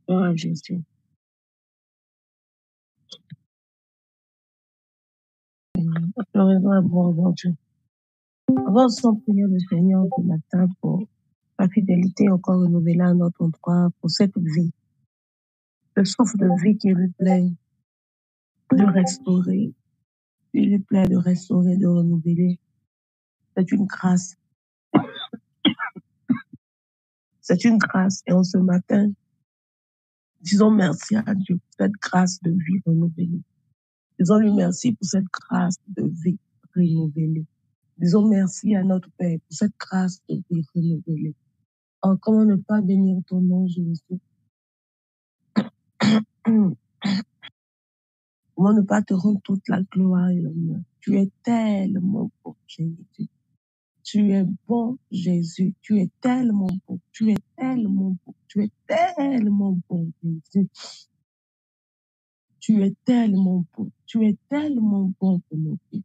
Gloire à Jésus. Raison à bon aujourd'hui. Avançons prier le Seigneur ce matin pour la fidélité encore renouvelée à notre endroit, pour cette vie, le souffle de vie qui lui plaît de restaurer, qui lui plaît de restaurer, de renouveler. C'est une grâce. C'est une grâce. Et en ce matin, disons merci à Dieu pour cette grâce de vie renouvelée. Disons-lui merci pour cette grâce de vie renouvelée. Disons merci à notre Père pour cette grâce de vie renouvelée. Oh, comment ne pas bénir ton nom, Jésus? Comment ne pas te rendre toute la gloire et l'honneur? Tu es tellement bon, Jésus. Tu es bon, Jésus. Tu es tellement bon. Tu es tellement bon. Tu es tellement bon, Jésus. Tu es tellement bon. Tu es tellement bon pour nos vies.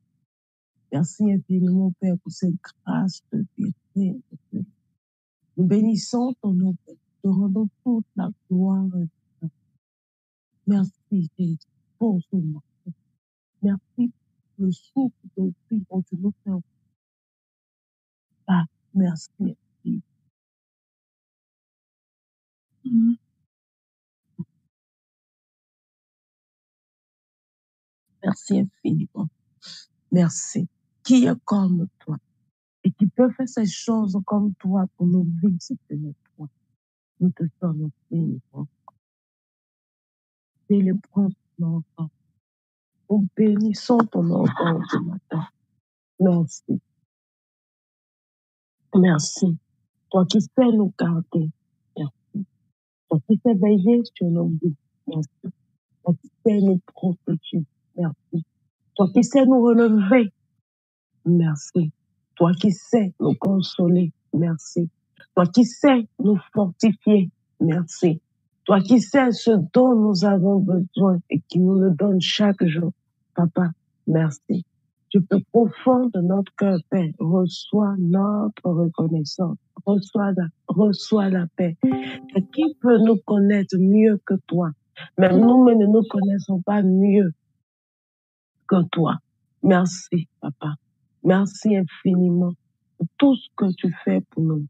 Merci infiniment, Père, pour cette grâce de vie. Nous bénissons ton nom, Père. Te rendons toute la gloire. Merci, Jésus, pour ce moment. Merci pour le souffle de vie dont tu nous fais pas. Merci. Merci infiniment. Merci. Qui est comme toi et qui peut faire ces choses comme toi pour nos vies, si ce n'est toi. Nous te sommes infiniment. Célébrons ton enfant. Nous bénissons ton enfant ce matin. Merci. Merci. Toi qui sais nous garder. Merci. Toi qui sais veiller sur nos vies. Merci. Toi qui sais nous protéger. Merci. Toi qui sais nous relever. Merci. Toi qui sais nous consoler. Merci. Toi qui sais nous fortifier. Merci. Toi qui sais ce dont nous avons besoin et qui nous le donne chaque jour. Papa, merci. Du plus profond de notre cœur, Père, reçois notre reconnaissance. Reçois la paix. Et qui peut nous connaître mieux que toi? Même nous ne nous connaissons pas mieux que toi. Merci, Papa. Merci infiniment pour tout ce que tu fais pour nous.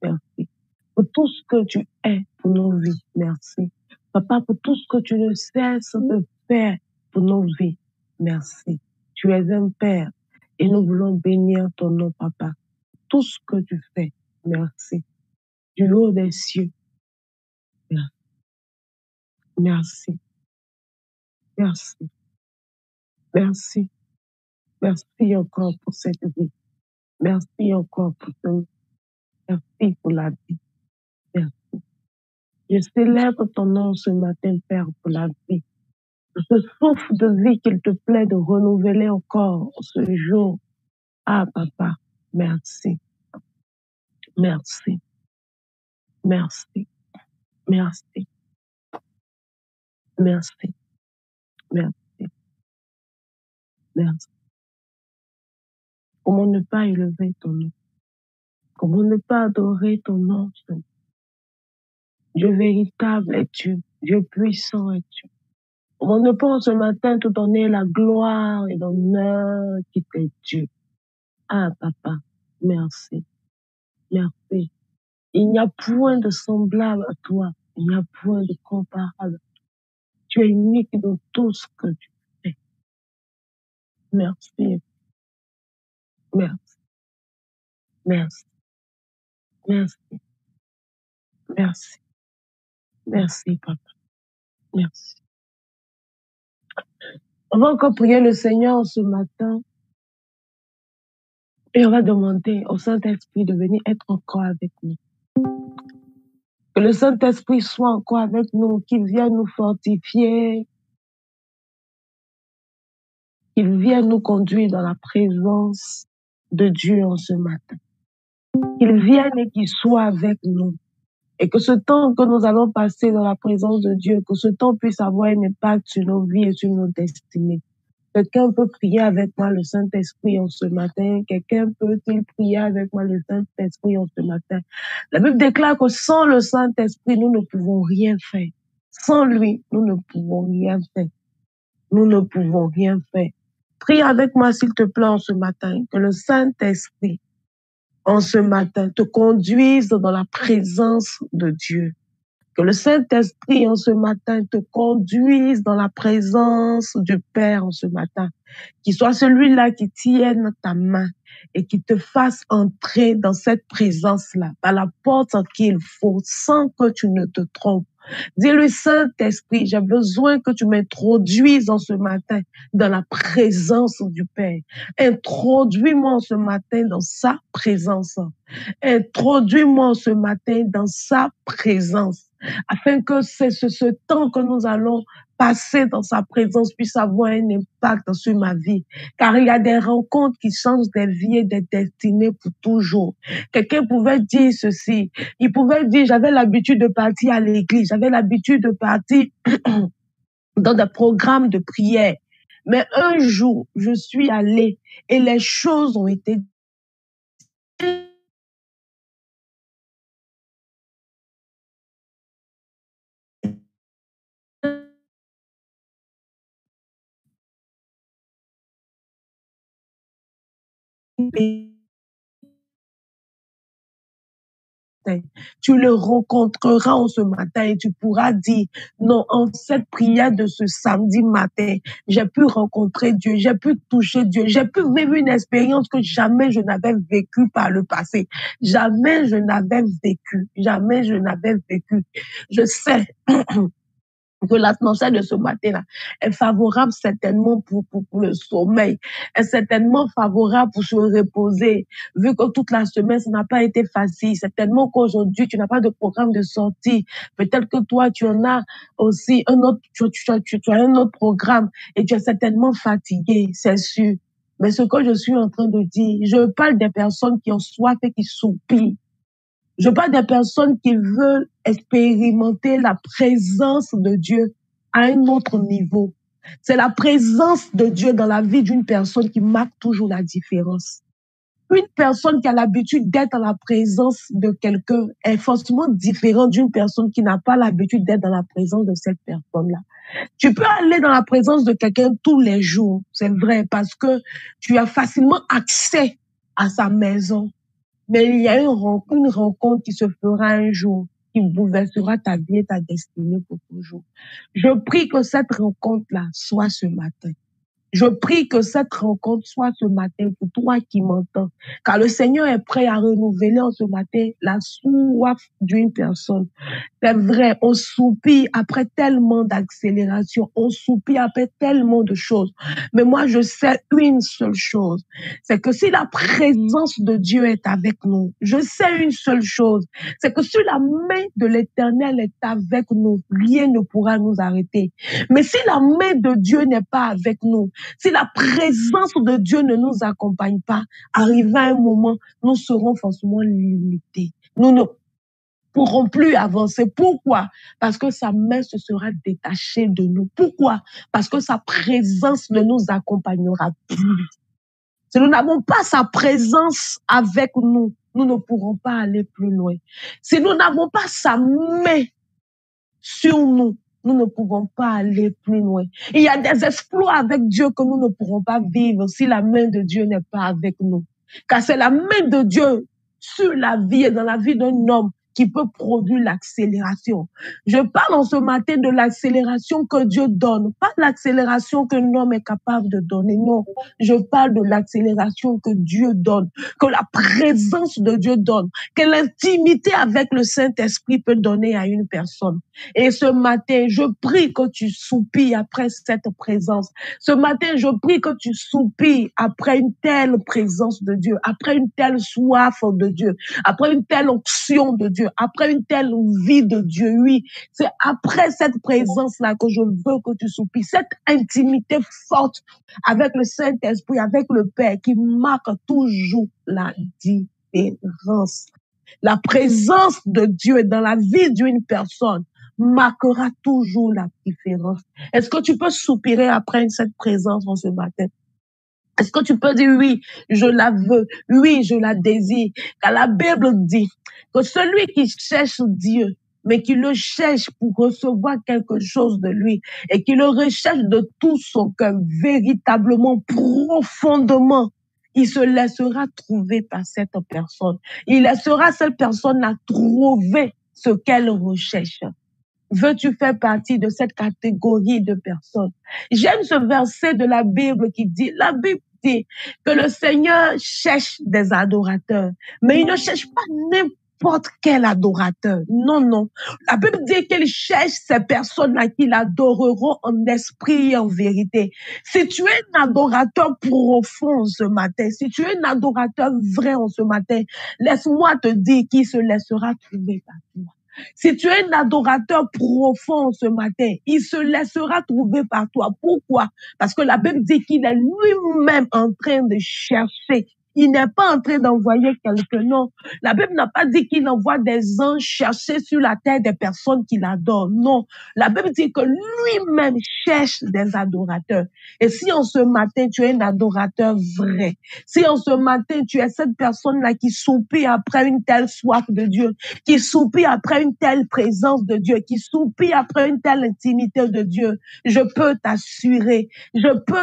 Merci. Pour tout ce que tu es pour nos vies. Merci. Papa, pour tout ce que tu ne cesses de faire pour nos vies. Merci. Tu es un Père et nous voulons bénir ton nom, Papa. Tout ce que tu fais. Merci. Du haut des cieux. Merci. Merci. Merci. Merci encore pour cette vie. Merci encore pour ton. Merci pour la vie. Merci. Je célèbre ton nom ce matin, Père, pour la vie. Ce souffle de vie qu'il te plaît de renouveler encore ce jour. Ah, Papa, merci. Merci. Merci. Merci. Merci. Merci. Merci. Comment ne pas élever ton nom? Comment ne pas adorer ton nom? Dieu véritable es-tu? Dieu puissant es-tu? Comment ne pas ce matin te donner la gloire et l'honneur qui t'est dû? Ah, Papa, merci. Merci. Il n'y a point de semblable à toi. Il n'y a point de comparable. Tu es unique dans tout ce que tu fais. Merci. Merci. Merci. Merci. Merci. Merci, Papa. Merci. On va encore prier le Seigneur ce matin et on va demander au Saint-Esprit de venir être encore avec nous. Que le Saint-Esprit soit encore avec nous, qu'il vienne nous fortifier, qu'il vienne nous conduire dans la présence de Dieu en ce matin. Qu'il vienne et qu'il soit avec nous. Et que ce temps que nous allons passer dans la présence de Dieu, que ce temps puisse avoir un impact sur nos vies et sur nos destinées. Quelqu'un peut prier avec moi le Saint-Esprit en ce matin? Quelqu'un peut-il prier avec moi le Saint-Esprit en ce matin? La Bible déclare que sans le Saint-Esprit, nous ne pouvons rien faire. Sans lui, nous ne pouvons rien faire. Nous ne pouvons rien faire. Prie avec moi, s'il te plaît, en ce matin, que le Saint-Esprit, en ce matin, te conduise dans la présence de Dieu. Que le Saint-Esprit, en ce matin, te conduise dans la présence du Père en ce matin. Qu'il soit celui-là qui tienne ta main et qui te fasse entrer dans cette présence-là, par la porte qu'il faut, sans que tu ne te trompes. Dis-lui, Saint-Esprit, j'ai besoin que tu m'introduises en ce matin dans la présence du Père. Introduis-moi en ce matin dans sa présence. Introduis-moi en ce matin dans sa présence, afin que ce temps que nous allons passer dans sa présence puisse avoir un impact sur ma vie. Car il y a des rencontres qui changent des vies et des destinées pour toujours. Quelqu'un pouvait dire ceci. Il pouvait dire, j'avais l'habitude de partir à l'église, j'avais l'habitude de partir dans des programmes de prière. Mais un jour, je suis allée et les choses ont été tu le rencontreras en ce matin et tu pourras dire, non, en cette prière de ce samedi matin, j'ai pu rencontrer Dieu, j'ai pu toucher Dieu, j'ai pu vivre une expérience que jamais je n'avais vécue par le passé. Jamais je n'avais vécu, jamais je n'avais vécu. Je sais que l'atmosphère de ce matin-là est favorable certainement pour le sommeil, est certainement favorable pour se reposer, vu que toute la semaine, ça n'a pas été facile. Certainement qu'aujourd'hui, tu n'as pas de programme de sortie. Peut-être que toi, tu en as aussi un autre, tu as un autre programme et tu es certainement fatigué, c'est sûr. Mais ce que je suis en train de dire, je parle des personnes qui ont soif et qui soupirent. Je parle des personnes qui veulent expérimenter la présence de Dieu à un autre niveau. C'est la présence de Dieu dans la vie d'une personne qui marque toujours la différence. Une personne qui a l'habitude d'être dans la présence de quelqu'un est forcément différente d'une personne qui n'a pas l'habitude d'être dans la présence de cette personne-là. Tu peux aller dans la présence de quelqu'un tous les jours, c'est vrai, parce que tu as facilement accès à sa maison. Mais il y a une rencontre qui se fera un jour, qui bouleversera ta vie et ta destinée pour toujours. Je prie que cette rencontre-là soit ce matin. Je prie que cette rencontre soit ce matin pour toi qui m'entends. Car le Seigneur est prêt à renouveler en ce matin la soif d'une personne. C'est vrai, on soupire après tellement d'accélération, on soupire après tellement de choses. Mais moi, je sais une seule chose, c'est que si la présence de Dieu est avec nous, je sais une seule chose, c'est que si la main de l'Éternel est avec nous, rien ne pourra nous arrêter. Mais si la main de Dieu n'est pas avec nous, si la présence de Dieu ne nous accompagne pas, arrivé à un moment, nous serons forcément limités. Nous ne pourront plus avancer. Pourquoi? Parce que sa main se sera détachée de nous. Pourquoi? Parce que sa présence ne nous accompagnera plus. Si nous n'avons pas sa présence avec nous, nous ne pourrons pas aller plus loin. Si nous n'avons pas sa main sur nous, nous ne pouvons pas aller plus loin. Il y a des exploits avec Dieu que nous ne pourrons pas vivre si la main de Dieu n'est pas avec nous. Car c'est la main de Dieu sur la vie et dans la vie d'un homme qui peut produire l'accélération. Je parle en ce matin de l'accélération que Dieu donne, pas l'accélération qu'un homme est capable de donner, non. Je parle de l'accélération que Dieu donne, que la présence de Dieu donne, que l'intimité avec le Saint-Esprit peut donner à une personne. Et ce matin, je prie que tu soupires après cette présence. Ce matin, je prie que tu soupires après une telle présence de Dieu, après une telle soif de Dieu, après une telle onction de Dieu, après une telle vie de Dieu. Oui, c'est après cette présence-là que je veux que tu soupires, cette intimité forte avec le Saint-Esprit, avec le Père, qui marque toujours la différence. La présence de Dieu dans la vie d'une personne marquera toujours la différence. Est-ce que tu peux soupirer après cette présence en ce matin? Est-ce que tu peux dire oui, je la veux, oui, je la désire? Car la Bible dit que celui qui cherche Dieu mais qui le cherche pour recevoir quelque chose de lui et qui le recherche de tout son cœur, véritablement, profondément, il se laissera trouver par cette personne. Il laissera cette personne-là trouver ce qu'elle recherche. Veux-tu faire partie de cette catégorie de personnes? J'aime ce verset de la Bible qui dit, la Bible dit que le Seigneur cherche des adorateurs, mais il ne cherche pas n'importe quel adorateur. Non, non. La Bible dit qu'il cherche ces personnes-là qui l'adoreront en esprit et en vérité. Si tu es un adorateur profond ce matin, si tu es un adorateur vrai en ce matin, laisse-moi te dire qu'il se laissera trouver par toi. Si tu es un adorateur profond ce matin, il se laissera trouver par toi. Pourquoi? Parce que la Bible dit qu'il est lui-même en train de chercher. Il n'est pas en train d'envoyer quelqu'un, non. La Bible n'a pas dit qu'il envoie des anges chercher sur la terre des personnes qu'il adore. Non. La Bible dit que lui-même cherche des adorateurs. Et si en ce matin, tu es un adorateur vrai, si en ce matin, tu es cette personne-là qui soupire après une telle soif de Dieu, qui soupire après une telle présence de Dieu, qui soupire après une telle intimité de Dieu, je peux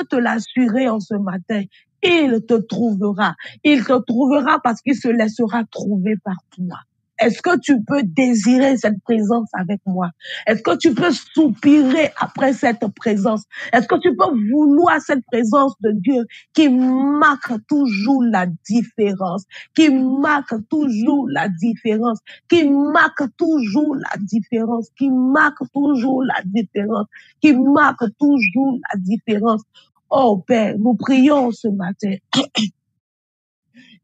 te l'assurer en ce matin, il te trouvera. Il te trouvera parce qu'il se laissera trouver par toi. Est-ce que tu peux désirer cette présence avec moi? Est-ce que tu peux soupirer après cette présence? Est-ce que tu peux vouloir cette présence de Dieu qui marque toujours la différence, qui marque toujours la différence, qui marque toujours la différence, qui marque toujours la différence, qui marque toujours la différence? Oh Père, nous prions ce matin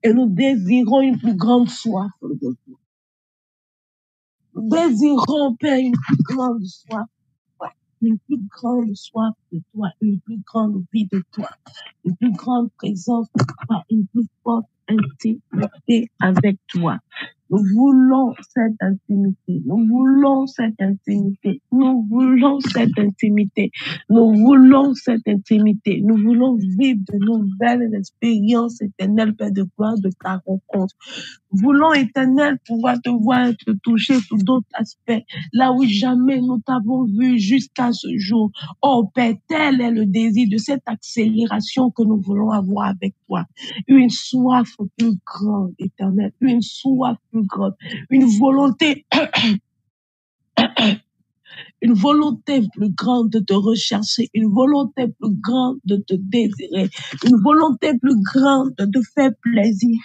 et nous désirons une plus grande soif de toi. Nous désirons, Père, une plus grande soif, une plus grande soif de toi, une plus grande vie de toi, une plus grande présence de toi, une plus forte intimité avec toi. Nous voulons cette intimité, nous voulons cette intimité, nous voulons cette intimité, nous voulons cette intimité, nous voulons vivre de nouvelles expériences éternelles, Père de gloire, de ta rencontre. Voulons, Éternel, pouvoir te voir et te toucher sous d'autres aspects, là où jamais nous t'avons vu jusqu'à ce jour. Oh Père, tel est le désir de cette accélération que nous voulons avoir avec toi. Une soif plus grande, Éternel, une soif plus grande, une volonté une volonté plus grande de te rechercher, une volonté plus grande de te désirer, une volonté plus grande de te faire plaisir.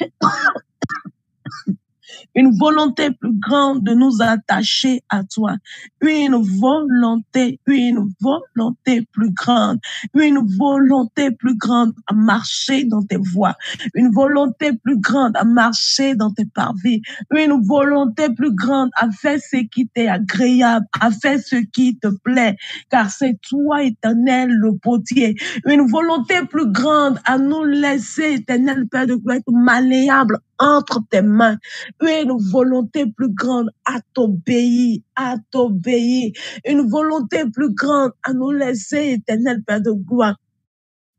Une volonté plus grande de nous attacher à toi. Une volonté plus grande. Une volonté plus grande à marcher dans tes voies. Une volonté plus grande à marcher dans tes parvis. Une volonté plus grande à faire ce qui t'est agréable, à faire ce qui te plaît, car c'est toi, Éternel, le potier. Une volonté plus grande à nous laisser, Éternel Père de gloire, être malléable entre tes mains. Une volonté plus grande à t'obéir, une volonté plus grande à nous laisser, Éternel Père de gloire,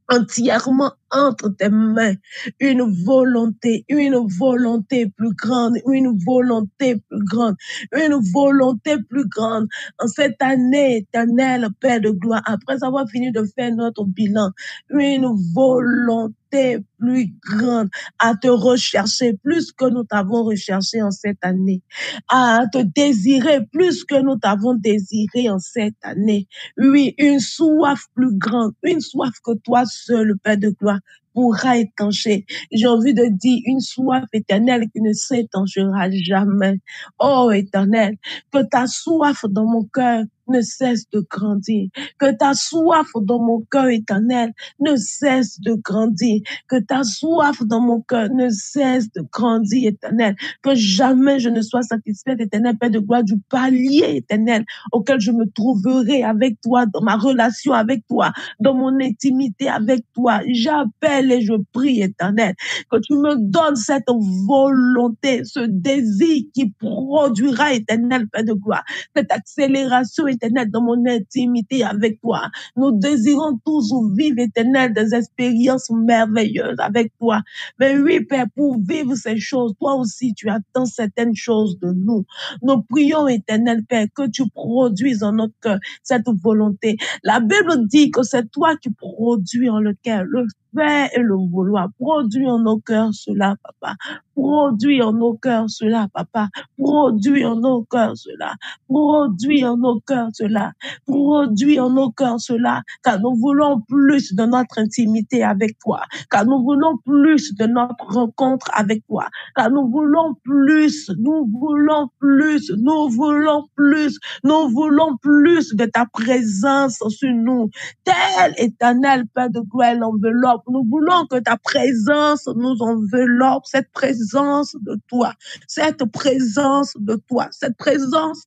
entièrement entre tes mains, une volonté plus grande, une volonté plus grande, une volonté plus grande. En cette année, Éternel Père de gloire, après avoir fini de faire notre bilan, une volonté plus grande à te rechercher plus que nous t'avons recherché en cette année, à te désirer plus que nous t'avons désiré en cette année. Oui, une soif plus grande, une soif que toi seul, Père de gloire, pourra étancher. J'ai envie de dire une soif éternelle qui ne s'étanchera jamais. Oh Éternel, que ta soif dans mon cœur ne cesse de grandir. Que ta soif dans mon cœur, Éternel, ne cesse de grandir. Que ta soif dans mon cœur ne cesse de grandir, Éternel. Que jamais je ne sois satisfaite, Éternel, Père de gloire, du palier, Éternel, auquel je me trouverai avec toi, dans ma relation avec toi, dans mon intimité avec toi. J'appelle et je prie, Éternel, que tu me donnes cette volonté, ce désir qui produira, Éternel, Père de gloire, cette accélération Éternel, dans mon intimité avec toi. Nous désirons tous vivre, Éternel, des expériences merveilleuses avec toi. Mais oui, Père, pour vivre ces choses, toi aussi, tu attends certaines choses de nous. Nous prions, Éternel Père, que tu produises en notre cœur cette volonté. La Bible dit que c'est toi qui produis en le cœur le faire et le vouloir. Produis en nos cœurs cela, Papa. Produis en nos cœurs cela, Papa. Produis en nos cœurs cela. Produis en nos cœurs cela. Produis en nos cœurs cela. Car nous voulons plus de notre intimité avec toi. Car nous voulons plus de notre rencontre avec toi. Car nous voulons plus, nous voulons plus, nous voulons plus, nous voulons plus de ta présence sur nous. Tel éternel Père de gloire l'enveloppe. Nous voulons que ta présence nous enveloppe, cette présence de toi, cette présence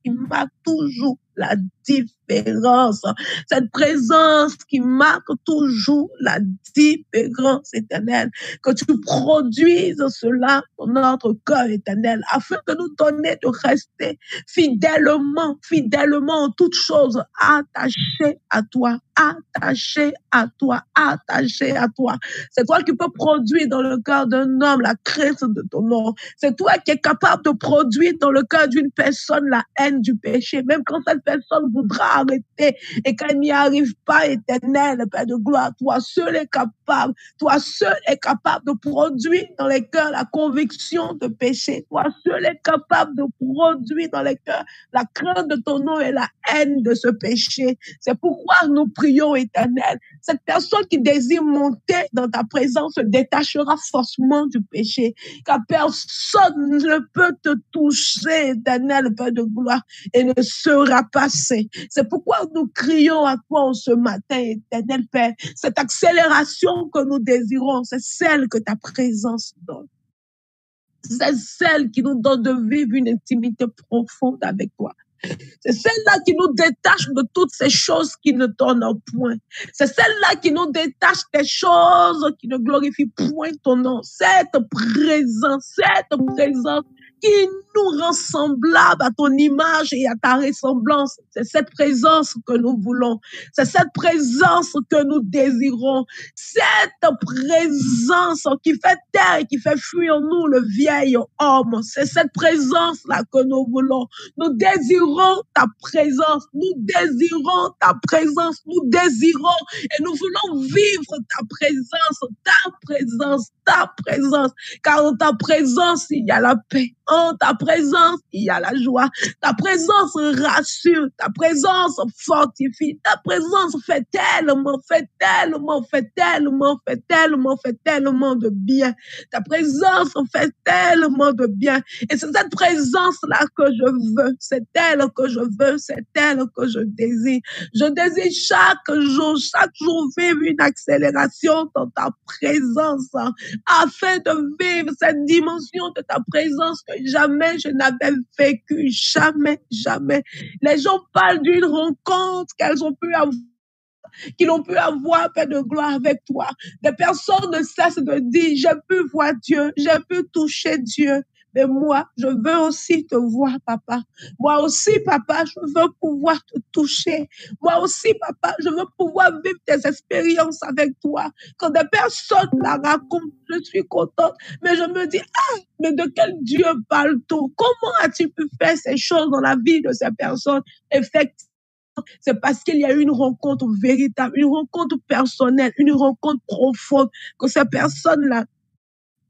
qui marque toujours la différence, cette présence qui marque toujours la différence éternelle, que tu produises cela dans notre cœur éternel, afin de nous donner de rester fidèlement en toutes choses, attachés à toi, attachés à toi, attachés à toi. C'est toi qui peux produire dans le cœur d'un homme la crainte de ton nom. C'est toi qui es capable de produire dans le cœur d'une personne la haine du péché, même quand cette personne voudra arrêter et qu'elle n'y arrive pas, éternel, Père de gloire, toi seul est capable. Toi seul est capable de produire dans les cœurs la conviction de péché. Toi seul est capable de produire dans les cœurs la crainte de ton nom et la haine de ce péché. C'est pourquoi nous prions, éternel. Cette personne qui désire monter dans ta présence se détachera forcément du péché. Car personne ne peut te toucher, éternel Père de gloire, et ne sera passé. C'est pourquoi nous crions à toi en ce matin, éternel Père. Cette accélération que nous désirons, c'est celle que ta présence donne. C'est celle qui nous donne de vivre une intimité profonde avec toi. C'est celle-là qui nous détache de toutes ces choses qui ne t'honorent point. C'est celle-là qui nous détache des choses qui ne glorifient point ton nom. Cette présence qui nous rend semblables à ton image et à ta ressemblance. C'est cette présence que nous voulons. C'est cette présence que nous désirons. Cette présence qui fait taire et qui fait fuir en nous le vieil homme. C'est cette présence-là que nous voulons. Nous désirons ta présence. Nous désirons ta présence. Nous désirons et nous voulons vivre ta présence, ta présence, ta présence. Car en ta présence, il y a la paix. En ta présence, il y a la joie. Ta présence rassure. Ta présence fortifie. Ta présence fait tellement de bien. Ta présence fait tellement de bien. Et c'est cette présence-là que je veux. C'est elle que je veux. C'est elle que je désire. Je désire chaque jour vivre une accélération dans ta présence, afin de vivre cette dimension de ta présence que jamais je n'avais vécu. Jamais. Les gens parlent d'une rencontre qu'ils ont pu avoir, Père de gloire, avec toi. Des personnes ne cessent de dire, j'ai pu voir Dieu, j'ai pu toucher Dieu. Mais moi, je veux aussi te voir, papa. Moi aussi, papa, je veux pouvoir te toucher. Moi aussi, papa, je veux pouvoir vivre tes expériences avec toi. Quand des personnes la racontent, je suis contente. Mais je me dis, mais de quel Dieu parle-t-on? Comment as-tu pu faire ces choses dans la vie de ces personnes? Effectivement, c'est parce qu'il y a eu une rencontre véritable, une rencontre personnelle, une rencontre profonde, que ces personnes-là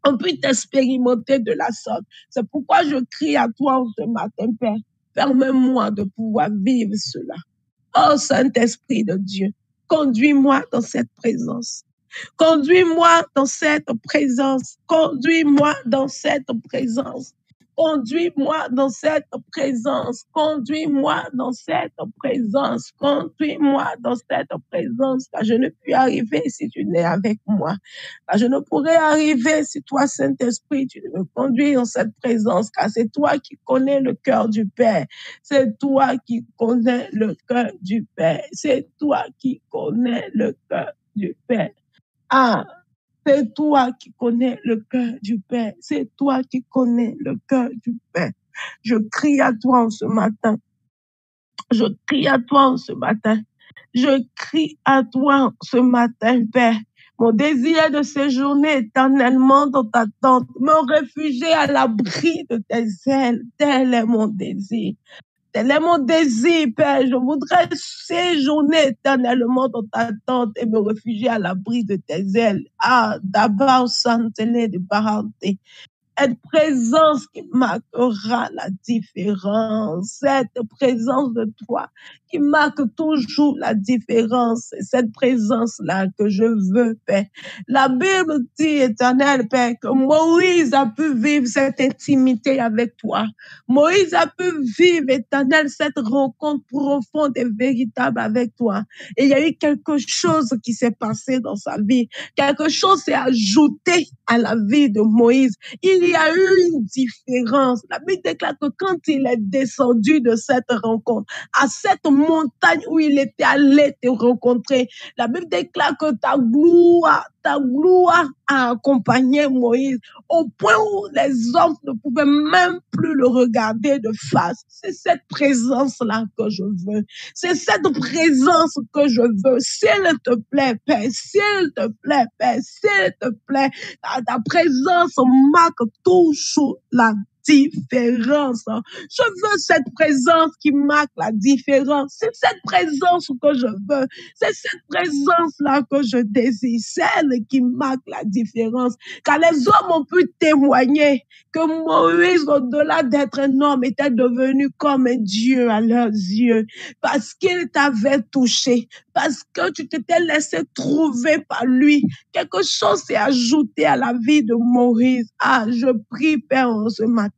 ont pu t'expérimenter de la sorte. C'est pourquoi je crie à toi ce matin, Père, permets-moi de pouvoir vivre cela. Oh Saint-Esprit de Dieu, conduis-moi dans cette présence. Conduis-moi dans cette présence. Conduis-moi dans cette présence. Conduis-moi dans cette présence. Conduis-moi dans cette présence. Conduis-moi dans cette présence. Car je ne puis arriver si tu n'es avec moi. Car je ne pourrai arriver si toi, Saint-Esprit, tu me conduis dans cette présence. Car c'est toi qui connais le cœur du Père. C'est toi qui connais le cœur du Père. C'est toi qui connais le cœur du Père. C'est toi qui connais le cœur du Père. C'est toi qui connais le cœur du Père. Je crie à toi en ce matin. Je crie à toi ce matin. Je crie à toi ce matin, Père. Mon désir est de séjourner éternellement dans ta tente, me réfugier à l'abri de tes ailes. Tel est mon désir. Tel est mon désir, Père. Je voudrais séjourner éternellement dans ta tente et me réfugier à l'abri de tes ailes. Ah, d'abord, santele de parenté. Cette présence qui marquera la différence, cette présence de toi qui marque toujours la différence, c'est cette présence-là que je veux, Père. La Bible dit, éternel Père, que Moïse a pu vivre cette intimité avec toi. Moïse a pu vivre, éternel, cette rencontre profonde et véritable avec toi. Et il y a eu quelque chose qui s'est passé dans sa vie. Quelque chose s'est ajouté à la vie de Moïse. Il y a eu une différence. La Bible déclare que quand il est descendu de cette rencontre, à cette montagne où il était allé te rencontrer, la Bible déclare que ta gloire a accompagné Moïse au point où les hommes ne pouvaient même plus le regarder de face. C'est cette présence-là que je veux. C'est cette présence que je veux. S'il te plaît, Père, s'il te plaît, Père, s'il te plaît, ta présence marque toujours la différence. Je veux cette présence qui marque la différence. C'est cette présence que je veux. C'est cette présence-là que je désire. Celle qui marque la différence. Car les hommes ont pu témoigner que Moïse, au-delà d'être un homme, était devenu comme un Dieu à leurs yeux. Parce qu'il t'avait touché. Parce que tu t'étais laissé trouver par lui. Quelque chose s'est ajouté à la vie de Moïse. Ah, je prie, Père, ce matin.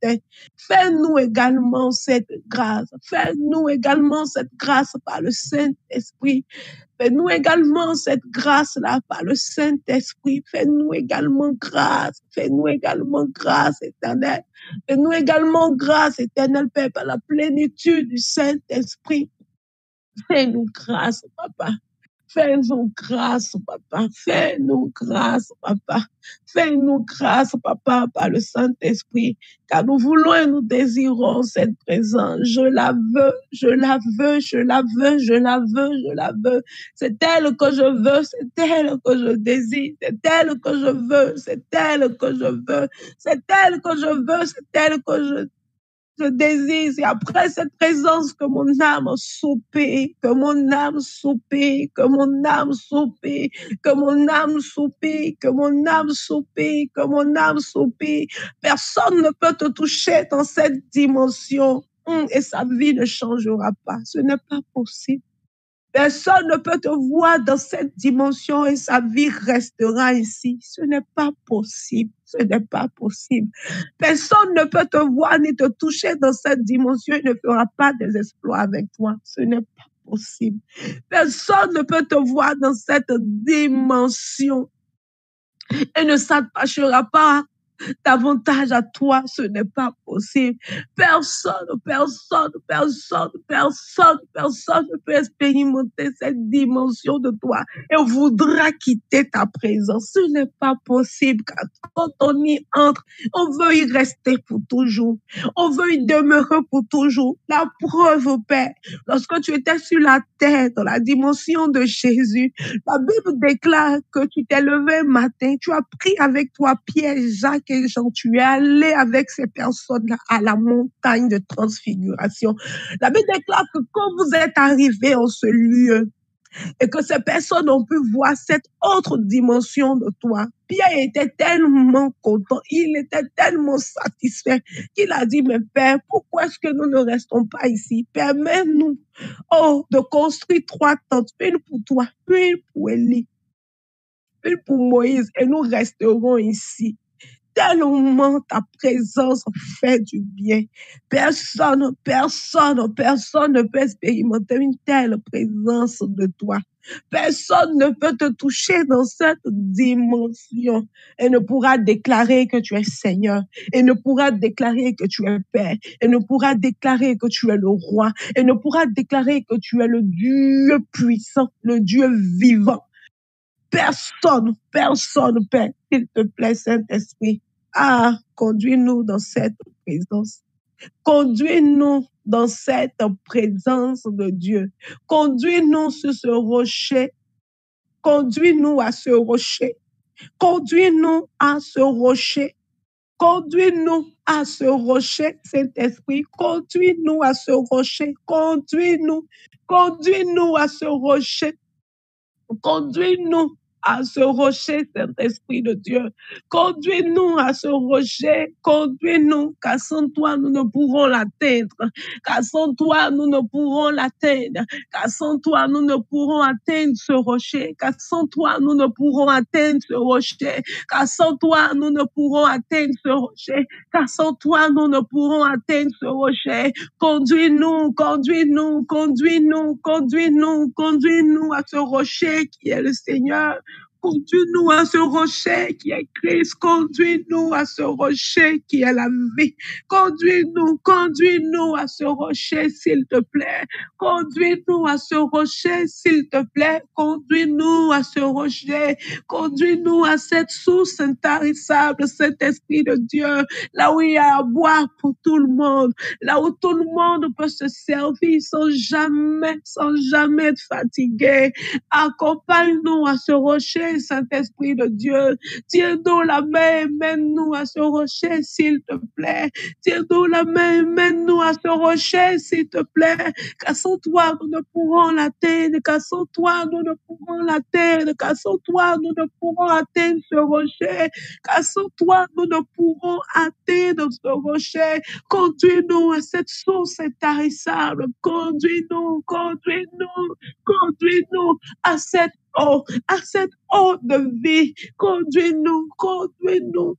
Fais-nous également cette grâce. Fais-nous également cette grâce par le Saint-Esprit. Fais-nous également cette grâce-là par le Saint-Esprit. Fais-nous également grâce. Fais-nous également grâce éternelle. Fais-nous également grâce éternelle, Père, par la plénitude du Saint-Esprit. Fais-nous grâce, Papa. Fais-nous grâce, Papa. Fais-nous grâce, Papa. Fais-nous grâce, Papa, par le Saint-Esprit. Car nous voulons et nous désirons cette présence. Je la veux, je la veux, je la veux, je la veux, je la veux. C'est elle que je veux, c'est elle que je désire, c'est elle que je veux, c'est elle que je veux, c'est elle que je veux, c'est elle que je désire. C'est après cette présence que mon âme soupire, que mon âme soupire, que mon âme soupire, que mon âme soupire, que mon âme soupire, que mon âme soupire. Personne ne peut te toucher dans cette dimension et sa vie ne changera pas. Ce n'est pas possible. Personne ne peut te voir dans cette dimension et sa vie restera ici. Ce n'est pas possible. Ce n'est pas possible. Personne ne peut te voir ni te toucher dans cette dimension et ne fera pas des exploits avec toi. Ce n'est pas possible. Personne ne peut te voir dans cette dimension et ne s'attachera pas davantage à toi, ce n'est pas possible. Personne ne peut expérimenter cette dimension de toi et voudra quitter ta présence. Ce n'est pas possible, car quand on y entre, on veut y rester pour toujours. On veut y demeurer pour toujours. La preuve, Père, lorsque tu étais sur la terre, dans la dimension de Jésus, la Bible déclare que tu t'es levé un matin, tu as pris avec toi Pierre, Jacques et Jean, tu es allé avec ces personnes-là à la montagne de transfiguration. La Bible déclare que quand vous êtes arrivés en ce lieu et que ces personnes ont pu voir cette autre dimension de toi, Pierre était tellement content, il était tellement satisfait qu'il a dit, mais Père, pourquoi est-ce que nous ne restons pas ici? Permets-nous, de construire 3 tentes, une pour toi, une pour Élie, une pour Moïse, et nous resterons ici. Tellement ta présence fait du bien. Personne ne peut expérimenter une telle présence de toi. Personne ne peut te toucher dans cette dimension et ne pourra déclarer que tu es Seigneur, et ne pourra déclarer que tu es Père, et ne pourra déclarer que tu es le roi, et ne pourra déclarer que tu es le Dieu puissant, le Dieu vivant. Personne, Père, s'il te plaît, Saint-Esprit, conduis-nous dans cette présence. Conduis-nous dans cette présence de Dieu. Conduis-nous sur ce rocher. Conduis-nous à ce rocher. Conduis-nous à ce rocher. Conduis-nous à ce rocher, Saint-Esprit. Conduis-nous à ce rocher. Conduis-nous. Conduis-nous à ce rocher. Conduis-nous à ce rocher, Saint-Esprit de Dieu. Conduis-nous à ce rocher. Conduis-nous, car sans toi, nous ne pourrons l'atteindre. Car sans toi, nous ne pourrons l'atteindre. Car sans toi, nous ne pourrons atteindre ce rocher. Car sans toi, nous ne pourrons atteindre ce rocher. Car sans toi, nous ne pourrons atteindre ce rocher. Car sans toi, nous ne pourrons atteindre ce rocher. Conduis-nous, conduis-nous, conduis-nous, conduis-nous, conduis-nous à ce rocher qui est le Seigneur. Conduis-nous à ce rocher qui est Christ. Conduis-nous à ce rocher qui est la vie. Conduis-nous, conduis-nous à ce rocher, s'il te plaît. Conduis-nous à ce rocher, s'il te plaît. Conduis-nous à ce rocher. Conduis-nous à cette source intarissable, cet esprit de Dieu, là où il y a à boire pour tout le monde, là où tout le monde peut se servir sans jamais être fatigué. Accompagne-nous à ce rocher, Saint-Esprit de Dieu. Tiens-nous la main, mène-nous à ce rocher, s'il te plaît. Tiens-nous la main, mène-nous à ce rocher, s'il te plaît. Car sans toi, nous ne pourrons l'atteindre. Car sans toi, nous ne pourrons l'atteindre. Car sans toi, nous ne pourrons atteindre ce rocher. Car sans toi, nous ne pourrons atteindre ce rocher. Conduis-nous à cette source intarissable. Conduis-nous, conduis-nous, conduis-nous à cette eau de vie. Conduis-nous, conduis-nous.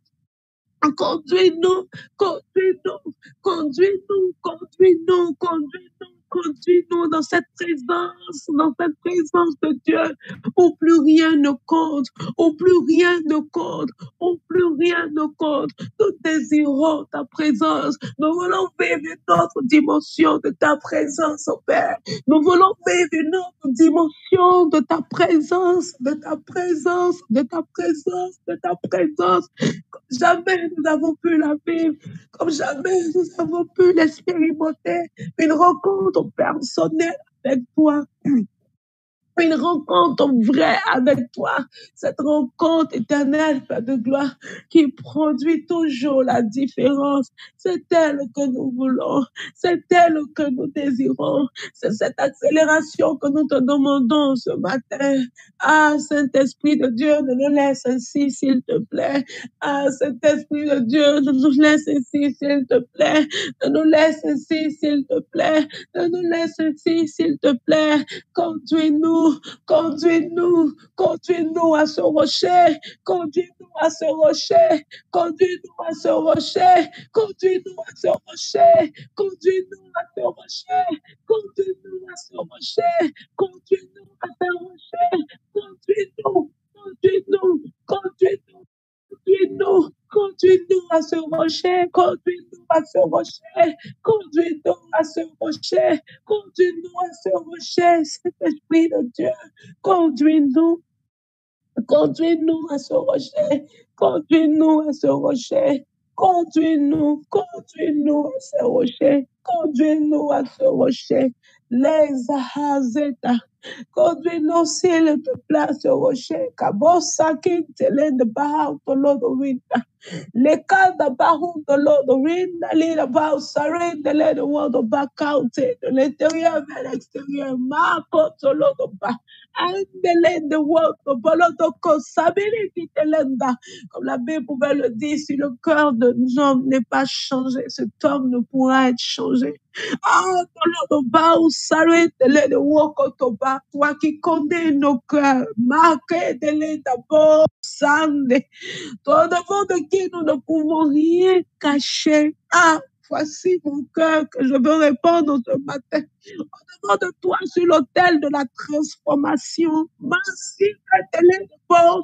Conduis-nous, conduis-nous, conduis-nous, conduis-nous, conduis-nous, conduis-nous dans cette présence de Dieu, où plus rien ne compte, où plus rien ne compte, où plus rien ne compte. Nous désirons ta présence. Nous voulons vivre une autre dimension de ta présence, oh Père. Nous voulons vivre une autre dimension de ta présence, de ta présence, de ta présence, de ta présence. Jamais nous avons pu la vivre, comme jamais nous avons pu l'expérimenter. Une rencontre personnelle avec toi. Une rencontre vraie avec toi, cette rencontre éternelle, Père de gloire, qui produit toujours la différence. C'est elle que nous voulons, c'est elle que nous désirons, c'est cette accélération que nous te demandons ce matin. Ah, Saint-Esprit de Dieu, ne nous laisse ainsi, s'il te plaît. Ah, Saint-Esprit de Dieu, ne nous laisse ainsi, s'il te plaît. Ne nous laisse ainsi, s'il te plaît. Ne nous laisse ainsi, s'il te plaît. Conduis-nous, conduis-nous, conduis-nous à ce rocher, conduis-nous à ce rocher, conduis-nous à ce rocher, conduis-nous à ce rocher, conduis-nous à ce rocher, conduis-nous à ce rocher, conduis-nous à ce rocher, conduis-nous, conduis-nous, conduis-nous, conduis-nous, conduis-nous à ce rocher, conduis-nous à ce rocher, conduis-nous à ce rocher, conduis-nous à ce rocher, cet esprit de Dieu, conduis-nous, conduis-nous à ce rocher, conduis-nous à ce rocher, conduis-nous, conduis-nous à ce rocher, conduis-nous à ce rocher, les Ahazeta. Conduis-nous, s'il te plaît, à ce rocher. Kabosa kintele de bahau to Lord winter. Le kada bahou de Lord winter. Lead about surrender, let the world back out. De l'intérieur vers l'extérieur. Ma porte Lord bas. And the world of Boloto Sabili Telenda. Comme la Bible pouvait le dire, si le cœur de l'homme n'est pas changé, cet homme ne pourra être changé. Ah, toi qui connais nos cœurs, marquez de l'être Sande. Toi, devant de qui nous ne pouvons rien cacher. Ah, voici mon cœur que je veux répondre ce matin. Au-devant de toi, sur l'autel de la transformation. Merci, Paul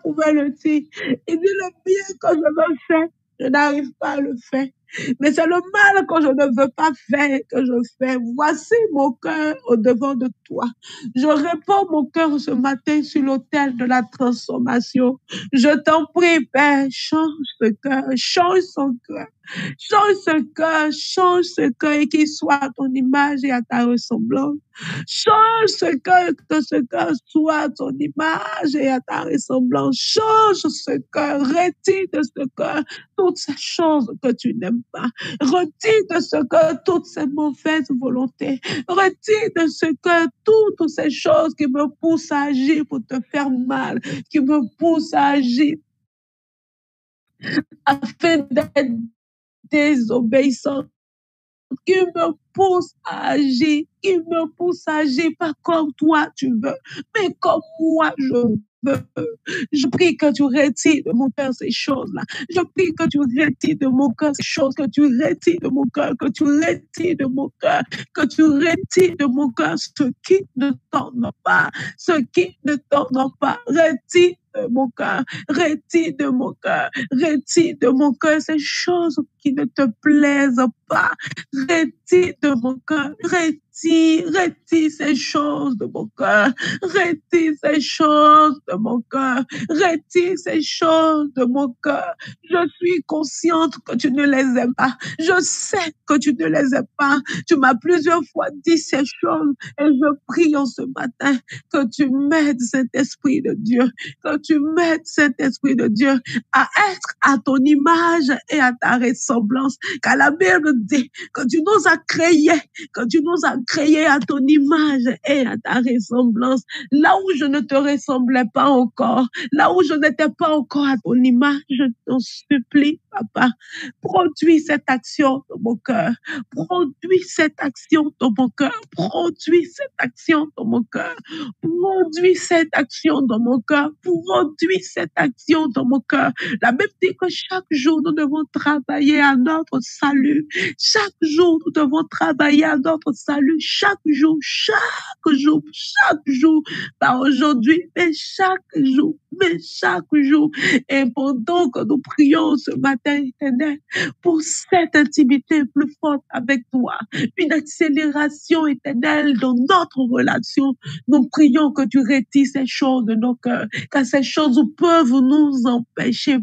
pouvait le dire. Il dit le bien que je veux faire, je n'arrive pas à le faire. Mais c'est le mal que je ne veux pas faire que je fais. Voici mon cœur au devant de toi. Je réponds mon cœur ce matin sur l'autel de la transformation. Je t'en prie, Père, change ce cœur, change son cœur. Change ce cœur et qu'il soit à ton image et à ta ressemblance. Change ce cœur, que ce cœur soit à ton image et à ta ressemblance. Change ce cœur, retire de ce cœur toutes ces choses que tu n'aimes pas. Retire de ce cœur toutes ces mauvaises volontés. Retire de ce cœur toutes ces choses qui me poussent à agir pour te faire mal, qui me poussent à agir afin d'être désobéissant, qui me pousse à agir, qui me pousse à agir pas comme toi tu veux, mais comme moi je veux. Je prie que tu retires de mon cœur ces choses-là. Je prie que tu retires de mon cœur ces choses, que tu retires de mon cœur, que tu retires de mon cœur, que tu retires de mon cœur ce qui ne t'honore pas, ce qui ne t'honore pas. Retire de mon cœur, retire de mon cœur, retire de mon cœur ces choses qui ne te plaisent pas. Retire de mon cœur, retire ces choses de mon cœur, retire ces choses de mon cœur, retire ces choses de mon cœur. Je suis consciente que tu ne les aimes pas. Je sais que tu ne les aimes pas. Tu m'as plusieurs fois dit ces choses et je prie en ce matin que tu m'aides, Saint-Esprit de Dieu, que tu m'aides, Saint-Esprit de Dieu, à être à ton image et à ta ressemblance. Car la Bible dit que tu nous as créés à ton image et à ta ressemblance. Là où je ne te ressemblais pas encore, là où je n'étais pas encore à ton image, je t'en supplie, Papa, produis cette action dans mon cœur. Produis cette action dans mon cœur. Produis cette action dans mon cœur. Produis cette action dans mon cœur. Produis cette action dans mon cœur. La Bible dit que chaque jour, nous devons travailler à notre salut. Chaque jour, nous devons travailler à notre salut. Chaque jour, pas aujourd'hui, mais chaque jour. Et pendant que nous prions ce matin, Éternel, pour cette intimité plus forte avec toi, une accélération éternelle dans notre relation, nous prions que tu retires ces choses de nos cœurs, car ces choses peuvent nous empêcher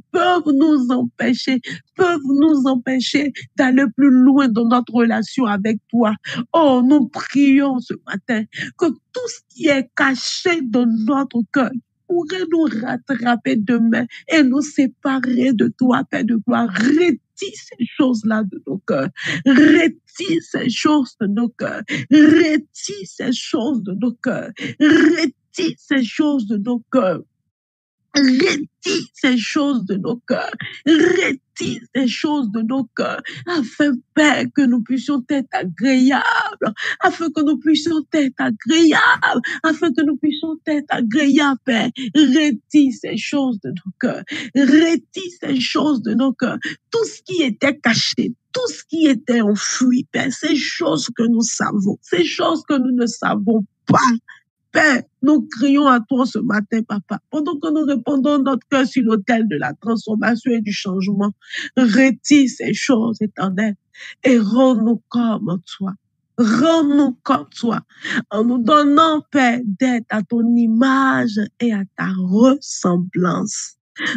d'aller plus loin dans notre relation avec toi. Oh, nous prions ce matin que tout ce qui est caché dans notre cœur pourrait nous rattraper demain et nous séparer de toi, Père de gloire. Retire ces choses-là de nos cœurs. Retire ces choses de nos cœurs. Retire ces choses de nos cœurs. Retire ces choses de nos cœurs. Retire ces choses de nos cœurs. Retire ces choses de nos cœurs. Afin, Père, que nous puissions être agréables. Afin que nous puissions être agréables. Afin que nous puissions être agréables, Père. Retire ces choses de nos cœurs. Retire ces choses de nos cœurs. Tout ce qui était caché, tout ce qui était enfoui, Père, ces choses que nous savons, ces choses que nous ne savons pas. Père, nous crions à toi ce matin, Papa, pendant que nous répondons notre cœur sur l'autel de la transformation et du changement. Retire ces choses éternelles et rends-nous comme toi. Rends-nous comme toi, en nous donnant, Père, d'être à ton image et à ta ressemblance.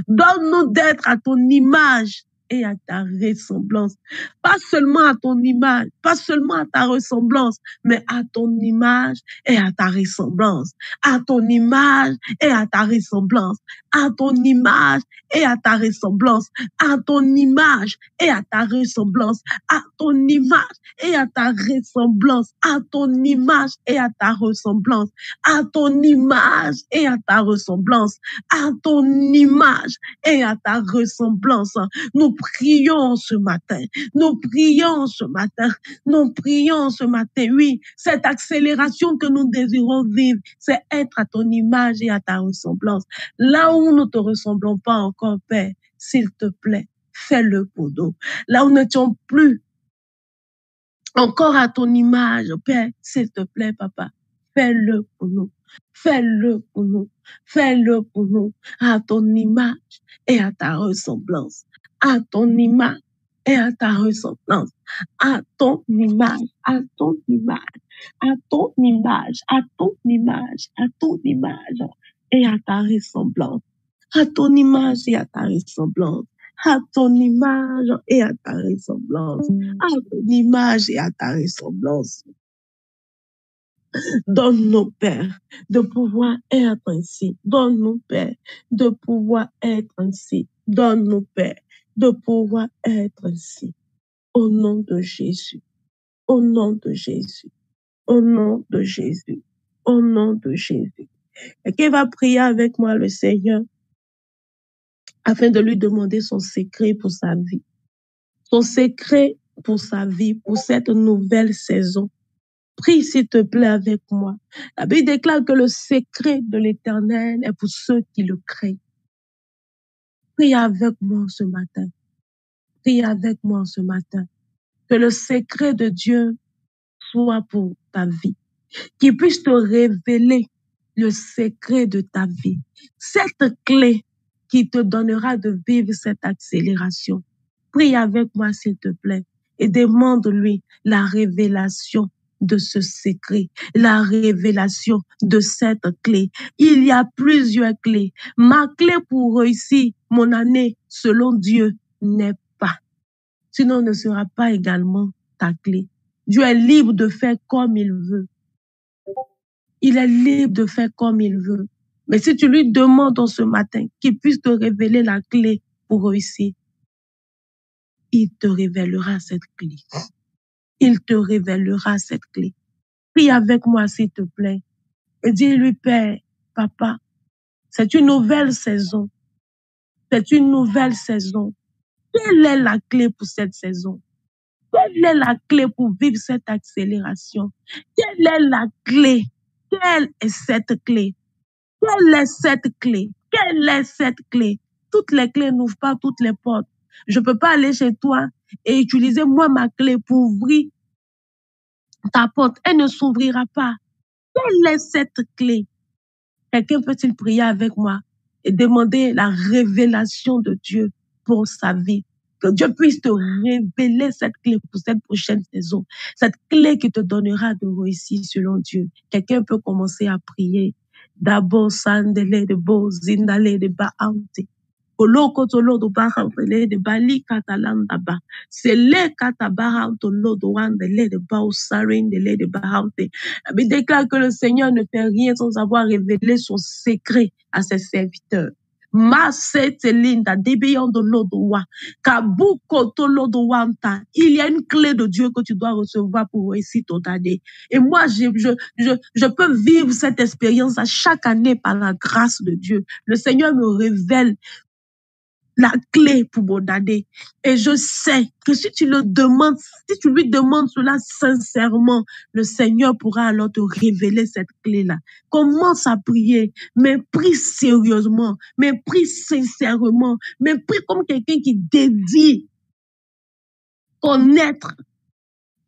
Donne-nous d'être à ton image et à ta ressemblance. Pas seulement à ton image, pas seulement à ta ressemblance, mais à ton image et à ta ressemblance. À ton image et à ta ressemblance. À ton image et à ta ressemblance. À ton image et à ta ressemblance. À ton image et à ta ressemblance. À ton image et à ta ressemblance. À ton image et à ta ressemblance. À ton image et à ta ressemblance. Nous prions ce matin. Nous prions ce matin. Nous prions ce matin. Oui, cette accélération que nous désirons vivre, c'est être à ton image et à ta ressemblance. Là où nous ne te ressemblons pas encore, Père, s'il te plaît, fais-le pour nous. Là où nous n'étions plus encore à ton image, Père, s'il te plaît, Papa, fais-le pour nous. Fais-le pour nous. Fais-le pour nous. À ton image et à ta ressemblance. À ton image et à ta ressemblance, à ton image, à ton image, à ton image, à ton image, à ton image et à ta ressemblance, à ton image et à ta ressemblance, à ton image et à ta ressemblance, à ton image et à ta ressemblance. Donne-nous, Père, de pouvoir être ainsi. Donne-nous, Père, de pouvoir être ainsi. Donne-nous, Père, de pouvoir être ainsi. Au nom de Jésus. Au nom de Jésus. Au nom de Jésus. Au nom de Jésus. Et qui va prier avec moi le Seigneur afin de lui demander son secret pour sa vie. Son secret pour sa vie, pour cette nouvelle saison. Prie, s'il te plaît, avec moi. La Bible déclare que le secret de l'Éternel est pour ceux qui le craignent. Prie avec moi ce matin. Prie avec moi ce matin. Que le secret de Dieu soit pour ta vie. Qu'il puisse te révéler le secret de ta vie. Cette clé qui te donnera de vivre cette accélération. Prie avec moi, s'il te plaît, et demande-lui la révélation de ce secret, la révélation de cette clé. Il y a plusieurs clés. Ma clé pour réussir mon année, selon Dieu, n'est pas. Sinon, ne sera pas également ta clé. Dieu est libre de faire comme il veut. Il est libre de faire comme il veut. Mais si tu lui demandes en ce matin qu'il puisse te révéler la clé pour réussir, il te révélera cette clé. Il te révélera cette clé. Prie avec moi, s'il te plaît. Et dis-lui, Père, Papa, c'est une nouvelle saison. C'est une nouvelle saison. Quelle est la clé pour cette saison? Quelle est la clé pour vivre cette accélération? Quelle est la clé? Quelle est cette clé? Quelle est cette clé? Quelle est cette clé? Toutes les clés n'ouvrent pas toutes les portes. Je ne peux pas aller chez toi et utiliser moi ma clé pour ouvrir ta porte. Elle ne s'ouvrira pas. Quelle est cette clé? Quelqu'un peut-il prier avec moi et demander la révélation de Dieu pour sa vie? Que Dieu puisse te révéler cette clé pour cette prochaine saison. Cette clé qui te donnera de réussir selon Dieu. Quelqu'un peut commencer à prier. D'abord, sandele de beau, zindale de baante. Koloko tolo do bahantele de bali katalanda ba. Sele katabahanto lo do wandele de ba usarin de bahante. La Bible déclare que le Seigneur ne fait rien sans avoir révélé son secret à ses serviteurs. Il y a une clé de Dieu que tu dois recevoir pour réussir ton année. Et moi, je peux vivre cette expérience à chaque année par la grâce de Dieu. Le Seigneur me révèle la clé pour mon année. Et je sais que si tu le demandes, si tu lui demandes cela sincèrement, le Seigneur pourra alors te révéler cette clé-là. Commence à prier, mais prie sérieusement, mais prie sincèrement, mais prie comme quelqu'un qui dédie connaître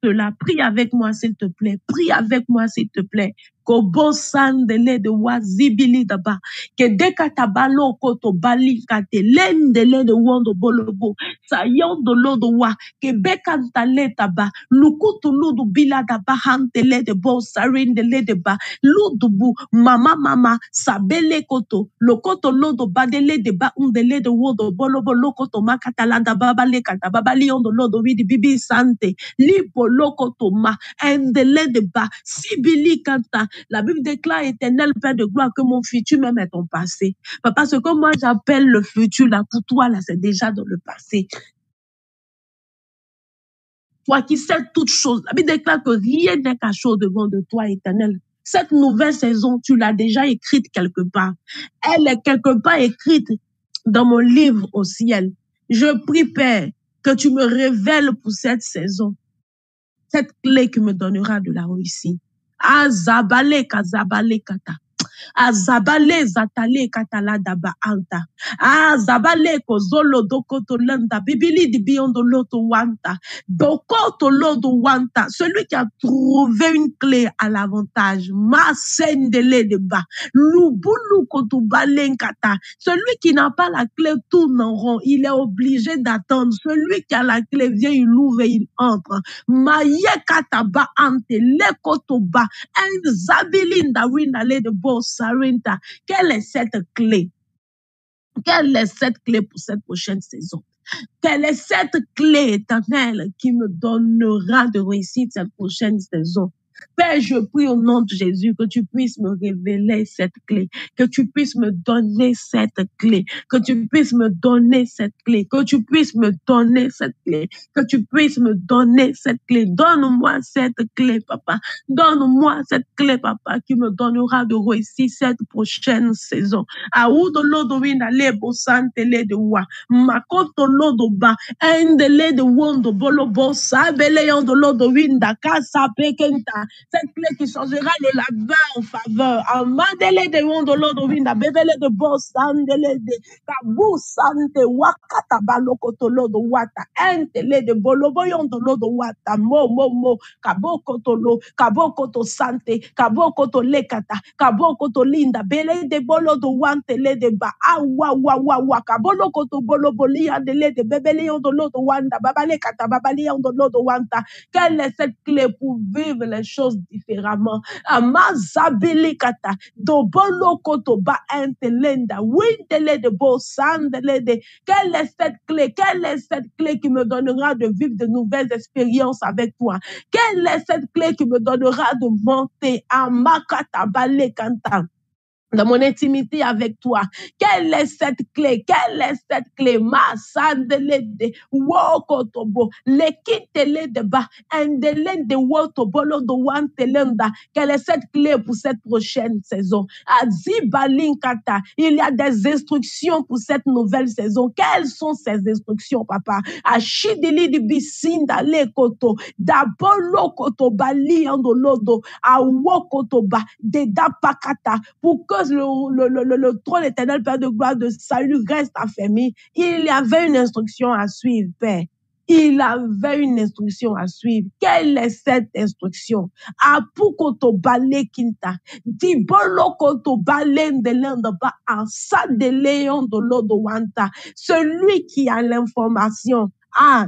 cela. Prie avec moi, s'il te plaît. Prie avec moi, s'il te plaît. Kobo sandele de wazibili daba. Ke deka tabalo koto bali kate lendele de wondo bolobo. Sayon do lodo wa. Ke beka ntale taba. Lukutu ludu bila daba hantele de bo sarindele de ba. Ludubu mama sabele koto. Lokoto lodo badele de ba undele de wondo bolobo lokoto makatala daba bale kata babali ondo lodo widi bibi sante. Lipo lokotoma endele de ba sibili kanta. La Bible déclare, Éternel Père de gloire, que mon futur même est ton passé. Papa, ce que moi j'appelle le futur là, pour toi là, c'est déjà dans le passé. Toi qui sais toutes choses, la Bible déclare que rien n'est qu'à chose devant de toi, Éternel. Cette nouvelle saison, tu l'as déjà écrite quelque part. Elle est quelque part écrite dans mon livre au ciel. Je prie, Père, que tu me révèles pour cette saison cette clé qui me donnera de la réussite. Azabale kazabale kata. Azabale zatale katala daba anta. Azabale kozolo dokoto landa. Bibili di biondo loto wanta. Dokoto lodo wanta. Celui qui a trouvé une clé à l'avantage. Masendele de bas. Lubulu koto balenkata. Celui qui n'a pas la clé tourne en rond. Il est obligé d'attendre. Celui qui a la clé vient, il ouvre et il entre. Mayekataba ante lekotoba. And zabilinda winale de Sarinta. Quelle est cette clé? Quelle est cette clé pour cette prochaine saison? Quelle est cette clé éternelle qui me donnera de réussite cette prochaine saison? Père, je prie au nom de Jésus que tu puisses me révéler cette clé, que tu puisses me donner cette clé, que tu puisses me donner cette clé, que tu puisses me donner cette clé, que tu puisses me donner cette clé. Donne-moi cette clé, papa. Donne-moi cette clé, papa, qui me donnera de réussir cette prochaine saison. Aoudo lodo winda lebo santele de wa. Makoto lodo ba. Endele de wondo bolo bossa. Bele yondo lodo winda. Kasa pekenta. Cette clé qui changera le labin en faveur. Amadele de wondo lodo winda. Bebele de bossa. Andele de kabu sante wakata balokoto lodo wata. Entele de bolobo yondo lodo wata. Mo. Kaboko lo. Kaboko to sante. Kaboko to lekata. Kaboko to linda. Bele de bolo do wante le de ba. Wa. Kaboloko to bolo boli andele de bebele yondo lodo wanda. Babale kata babali yondo lodo wanta. Quelle est cette clé pour vivre les choses différemment? Amazabili kata. Do bolo koto ba entelenda. Windele de bo sandele de. Quelle est cette clé? Quelle est cette clé qui me donnera de vivre de nouvelles expériences avec toi? Quelle est cette clé qui me donnera de monter à Makata Bale Kanta? Dans mon intimité avec toi. Quelle est cette clé? Quelle est cette clé? Masandelede, wokotobo, lekitele de ba, endelende wotobolo do wantelenda. Quelle est cette clé pour cette prochaine saison? Azibalinkata, il y a des instructions pour cette nouvelle saison. Quelles sont ces instructions, papa? Ashidili di bisinda lekoto, dabolo koto bali andolodo, awokotoba, de dapakata, pour que le trône éternel, Père de gloire, de salut reste affermi. Il y avait une instruction à suivre, Père. Il avait une instruction à suivre. Quelle est cette instruction? Apukoto bale kinta. Dibolo koto bale ndelenda ba ansa de léon de l'odo wanta. Celui qui a l'information,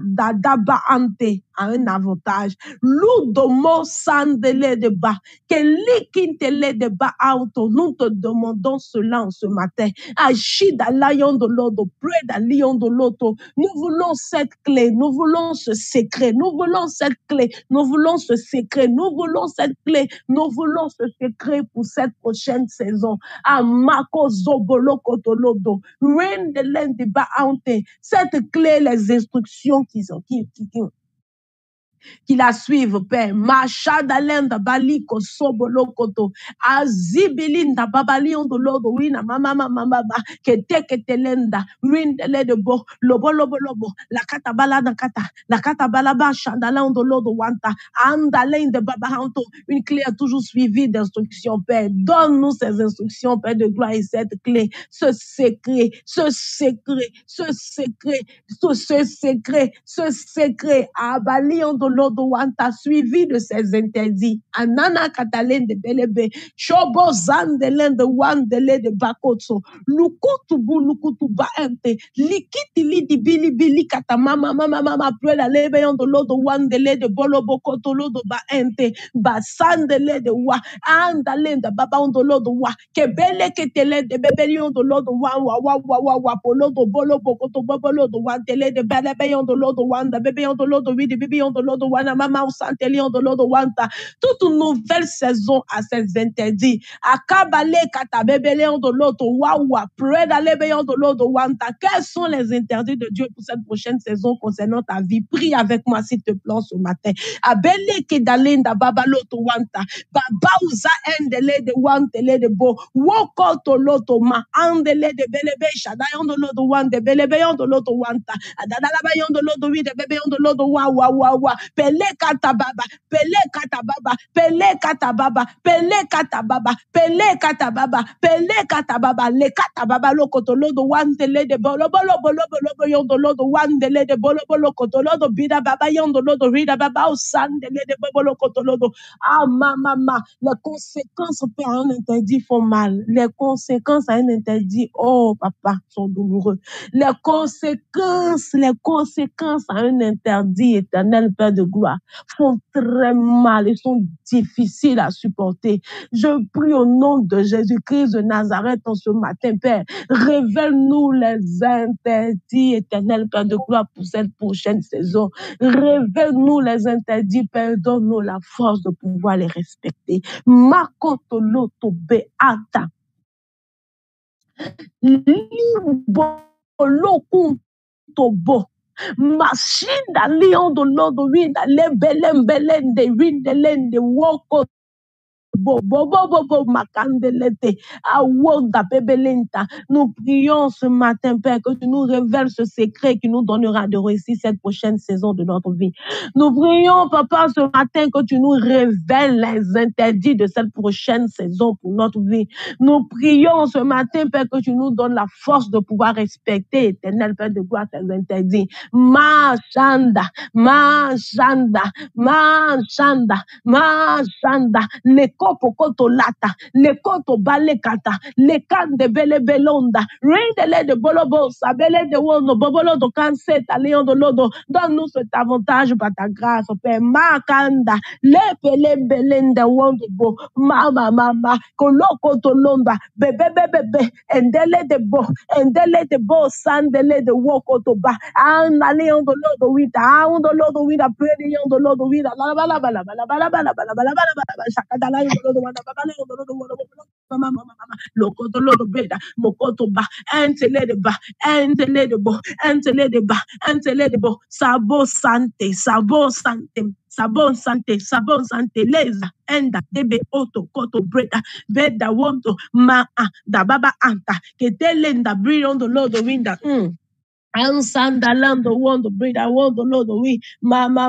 dadaba ante, a un avantage. L'oudomo sandele de bas. Kelikintele de bas auto. Nous te demandons cela en ce matin. Agida lion de l'odo. Pray da lion de l'auto. Nous voulons cette clé. Nous voulons ce secret. Nous voulons cette clé. Nous voulons ce secret. Nous voulons cette clé. Nous voulons ce secret pour cette prochaine saison. Amako zobolo kotolodo. Rain de l'ende ba ante. Cette clé, les instructions qui la suivent, Père. Machadalenda baliko sobolokoto. Azibilinda babalion de l'odo wina mama ketelenda windele de bo lobo la katabala na kata la katabala ba chandalon de l'odo wanta andalen de babahanto. Une clé a toujours suivi d'instructions, Père. Donne-nous ces instructions, Père de gloire, et cette clé, ce secret, abalion de l'odo wanta, suivi de ces interdits. Anana katalen de belebe, chobo zandelen de wandele de bakotso, lukutu ba ente, likiti di bili kata mama prela lebeyon de l'odo wandele de bolobokoto lodo ba ente, basandele de wa, andalen de babon de l'odo wa, kebele ketele de bebelion de l'odo wa polo de bolobokoto bobolo de wandele de belebeyon de l'odo wanda, bebeyon de l'odo wi de bebeyon de l'odo wana mama ou santelion de l'odo wanta. Toute nouvelle saison a ses interdits. Akabale kata bebeleon de l'odo wawa, preda lebeyon de l'odo wanta. Quels sont les interdits de Dieu pour cette prochaine saison concernant ta vie? Prie avec moi s'il te plaît ce matin. Abele kedalinda babaloto wanta, baba uza endele de wantele de bo, wokoto loto ma andele de belebe shadayon de l'odo wante, belebeyon de l'odo wanta, adadalabayon de l'odo wi de bebeyon de l'odo wa Pele katababa, pele katababa, pele katababa, pele katababa, pele katababa, pele katababa, le katababa lo kotolodo wandele de bolo bolo bolo bolo yondolodo wandele de bolo bolo kotolodo bida baba yondolodo rida baba osandele de bolo kotolodo. Ah mama, les conséquences à un interdit font mal. Les conséquences à un interdit, oh papa, sont douloureux. Les conséquences à un interdit, éternel Père de gloire, font très mal et sont difficiles à supporter. Je prie au nom de Jésus-Christ de Nazareth en ce matin, Père, révèle-nous les interdits, éternel Père de gloire, pour cette prochaine saison. Révèle-nous les interdits, Père, donne-nous la force de pouvoir les respecter. Makotoloto beata. Tobo. Mashinda lion do lodo winda lebelembelende windelende woko macandelete awoda bebelenta. Nous prions ce matin, Père, que tu nous révèles ce secret qui nous donnera de réussir cette prochaine saison de notre vie. Nous prions, Papa, ce matin, que tu nous révèles les interdits de cette prochaine saison pour notre vie. Nous prions ce matin, Père, que tu nous donnes la force de pouvoir respecter, éternel Père de gloire, tes interdits. Ma chanda, le kopo koto lata, le koto balekata, le kan de bele belonda, rindele de bolobo, sabele de wono, bobolo do kanseta, léon de lodo. Donne-nous cet avantage par ta grâce, Père. Makanda, le pele belenda wondobo, mama, koloko to lomba, bebe, endele de bo, sandele de woko to ba, anda léon de lodo wita, ando lodo wita, pray léon de lodo wita, bala, shakadala lodo wana babale lodo lokoto lodo beda mokoto ba entele de bo sabo sante leza enda debe oto koto breda beda wonto ma da baba anta ketelenda brilliant lodo winda Ansandalando want to breathe. I want to know the way. Mama,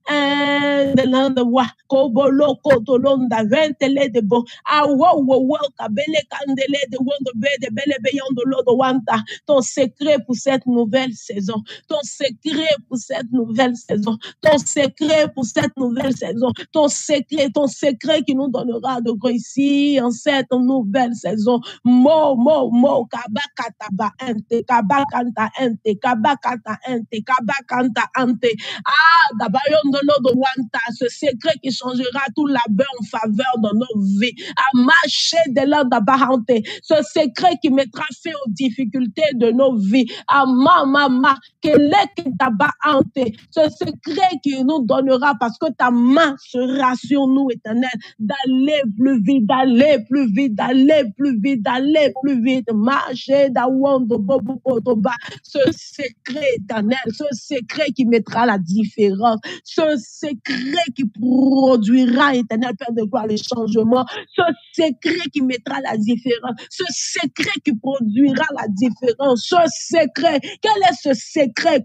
and the land of wa kobo loko to londa ventele de bo. I wo kabele candele de want to be the belle beyond the Lord wanta. Ton secret pour cette nouvelle saison. Ton secret pour cette nouvelle saison. Ton secret pour cette nouvelle saison. Ton secret qui nous donnera de réussir en cette nouvelle saison. Mo kabakataba ente kabakanta ente kabakata ante. Ah, dabayondo lodo wanta, ce secret qui changera tout labeur en faveur dans nos vies. À marcher de là d'abahante, ce secret qui mettra fin aux difficultés de nos vies. À mama kelek dabahante, ce secret qui nous donnera parce que ta main sera sur nous, éternel, d'aller plus vite, marcher d'awando bobo toba. Ce secret éternel, ce secret qui mettra la différence, ce secret qui produira, éternel Père de gloire, les changements, ce secret qui mettra la différence, ce secret qui produira la différence, ce secret, quel est ce secret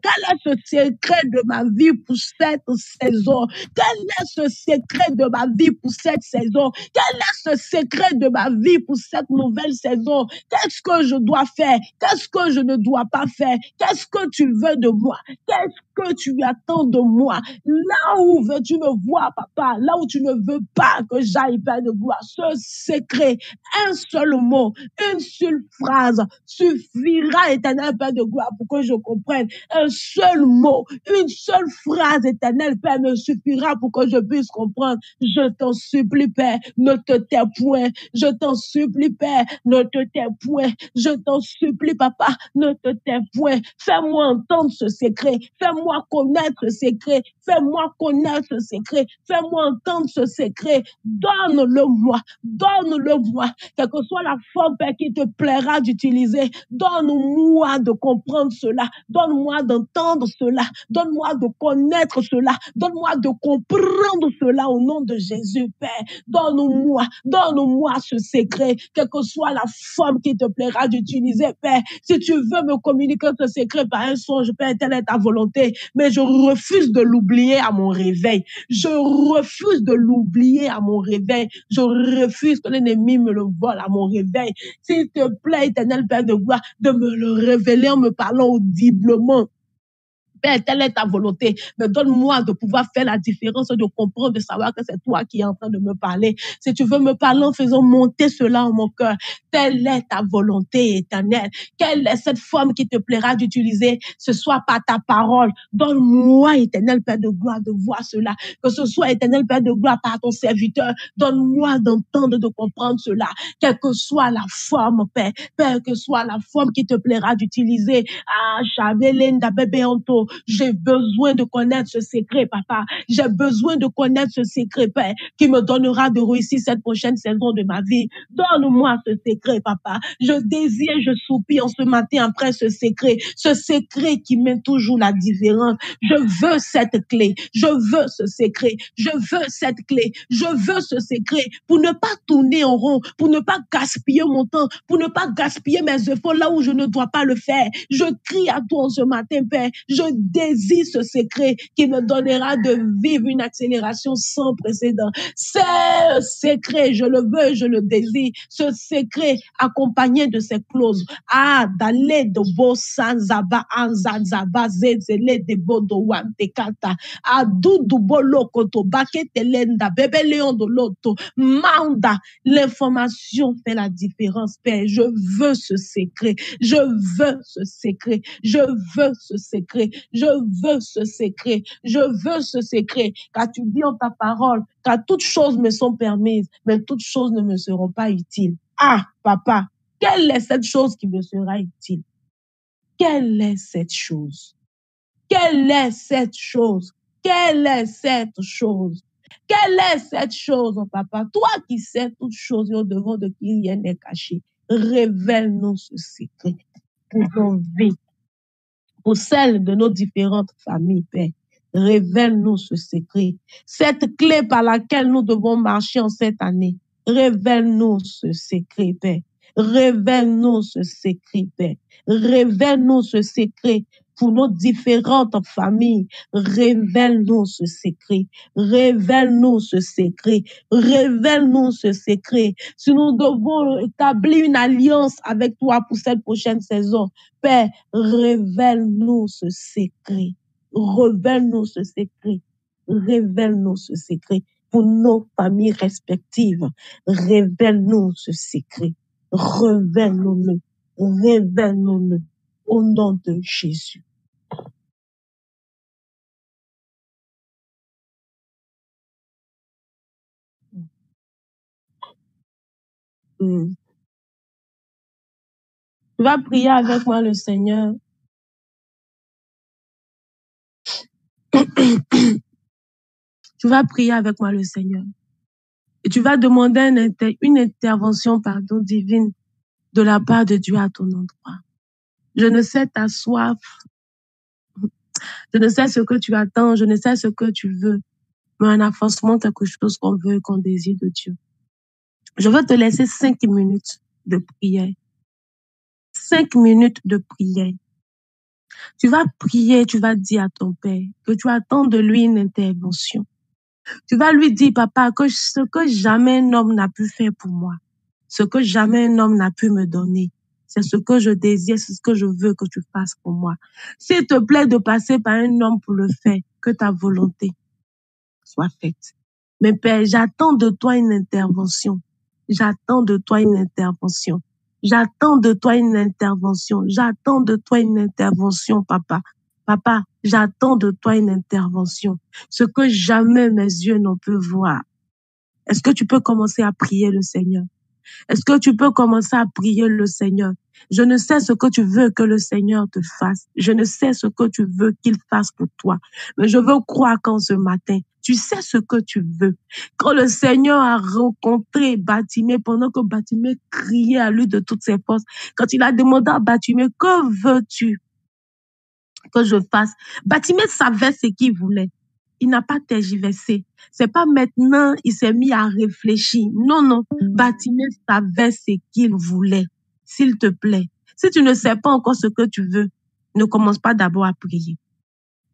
de ma vie pour cette saison? Quel est ce secret de ma vie pour cette saison? Quel est ce secret de ma vie pour cette nouvelle saison? Qu'est-ce que je dois faire? Qu'est-ce que je ne dois pas faire? Qu'est-ce que tu veux de moi? Qu'est-ce que tu attends de moi? Là où veux-tu me voir, papa? Là où tu ne veux pas que j'aille, Père de gloire. Ce secret, un seul mot, une seule phrase suffira, éternel Père de gloire, pour que je comprenne. Un seul mot, une seule phrase, éternel Père, me suffira pour que je puisse comprendre. Je t'en supplie, Père, ne te tais point. Je t'en supplie, Père, ne te tais point. Je t'en supplie, papa, ne te tais point. Fais-moi entendre ce secret. Fais-moi connaître ce secret. Fais-moi connaître ce secret. Fais-moi entendre ce secret. Donne-le-moi. Donne-le-moi. Quelle que soit la forme, Père, qui te plaira d'utiliser, donne-moi de comprendre cela. Donne-moi d'entendre cela. Donne-moi de connaître cela. Donne-moi de comprendre cela au nom de Jésus, Père. Donne-moi ce secret, quelle que soit la forme qui te plaira d'utiliser, Père. Si tu veux me communiquer ce secret par un songe, Père, telle est ta volonté. mais je refuse de l'oublier à mon réveil. Je refuse de l'oublier à mon réveil. Je refuse que l'ennemi me le vole à mon réveil. S'il te plaît, éternel Père de gloire, de me le révéler en me parlant audiblement. Père, telle est ta volonté, mais donne-moi de pouvoir faire la différence, de comprendre, de savoir que c'est toi qui es en train de me parler. Si tu veux me parler en faisant monter cela en mon cœur, telle est ta volonté éternelle. Quelle est cette forme qui te plaira d'utiliser? Ce soit par ta parole. Donne-moi, éternel Père de gloire, de voir cela. Que ce soit, éternel Père de gloire, par ton serviteur. Donne-moi d'entendre, de comprendre cela. Quelle que soit la forme, Père. Père, que soit la forme qui te plaira d'utiliser. Ah, Chavelenda Bébéanto. J'ai besoin de connaître ce secret, papa. J'ai besoin de connaître ce secret, Père, qui me donnera de réussir cette prochaine saison de ma vie. Donne-moi ce secret, papa. Je désire, je soupire en ce matin après ce secret qui met toujours la différence. Je veux cette clé. Je veux ce secret. Je veux cette clé. Je veux ce secret pour ne pas tourner en rond, pour ne pas gaspiller mon temps, pour ne pas gaspiller mes efforts là où je ne dois pas le faire. Je crie à toi ce matin, Père. Je désire ce secret qui me donnera de vivre une accélération sans précédent. Ce secret, je le veux, je le désire. Ce secret accompagné de ces clauses. Ah, d'aller de beau sanzaba anzazaba zezele de bodo wantekata. Ah, dudu bolo koto baketelenda bébé léon de l'auto. Manda, l'information fait la différence, Père. Je veux ce secret. Je veux ce secret. Je veux ce secret. Je veux ce secret. Je veux ce secret. Car tu dis en ta parole, car toutes choses me sont permises, mais toutes choses ne me seront pas utiles. Ah, papa, quelle est cette chose qui me sera utile? Quelle est cette chose? Quelle est cette chose? Quelle est cette chose? Quelle est cette chose, oh papa? Toi qui sais toutes choses et au-devant de qui rien n'est caché, révèle-nous ce secret pour nos vies, pour celles de nos différentes familles, Père. Révèle-nous ce secret, cette clé par laquelle nous devons marcher en cette année. Révèle-nous ce secret, Père. Révèle-nous ce secret, Père. Révèle-nous ce secret pour nos différentes familles. Révèle-nous ce secret. Révèle-nous ce secret. Révèle-nous ce secret. Si nous devons établir une alliance avec toi pour cette prochaine saison, Père, révèle-nous ce secret. Révèle-nous ce secret. Révèle-nous ce secret pour nos familles respectives. Révèle-nous ce secret. Révèle-nous-le. Révèle-nous-le. Au nom de Jésus. Tu vas prier avec moi le Seigneur. Tu vas prier avec moi le Seigneur. Et tu vas demander une intervention, divine de la part de Dieu à ton endroit. Je ne sais ta soif. Je ne sais ce que tu attends. Je ne sais ce que tu veux. Mais on a forcément quelque chose qu'on veut, qu'on désire de Dieu. Je veux te laisser 5 minutes de prière. 5 minutes de prière. Tu vas prier, tu vas dire à ton Père que tu attends de lui une intervention. Tu vas lui dire, papa, que ce que jamais un homme n'a pu faire pour moi, ce que jamais un homme n'a pu me donner, c'est ce que je désire, c'est ce que je veux que tu fasses pour moi. S'il te plaît de passer par un homme pour le faire, que ta volonté soit faite. Mais Père, j'attends de toi une intervention. J'attends de toi une intervention. J'attends de toi une intervention. J'attends de toi une intervention, papa. Papa, j'attends de toi une intervention. Ce que jamais mes yeux n'ont pu voir. Est-ce que tu peux commencer à prier le Seigneur? Est-ce que tu peux commencer à prier le Seigneur? Je ne sais ce que tu veux que le Seigneur te fasse. Je ne sais ce que tu veux qu'il fasse pour toi. Mais je veux croire qu'en ce matin, tu sais ce que tu veux. Quand le Seigneur a rencontré Batimée, pendant que Batimée criait à lui de toutes ses forces, quand il a demandé à Batimée, que veux-tu que je fasse? Batimée savait ce qu'il voulait. Il n'a pas tergiversé. C'est pas maintenant, il s'est mis à réfléchir. Non, non. Batimée savait ce qu'il voulait. S'il te plaît. Si tu ne sais pas encore ce que tu veux, ne commence pas d'abord à prier.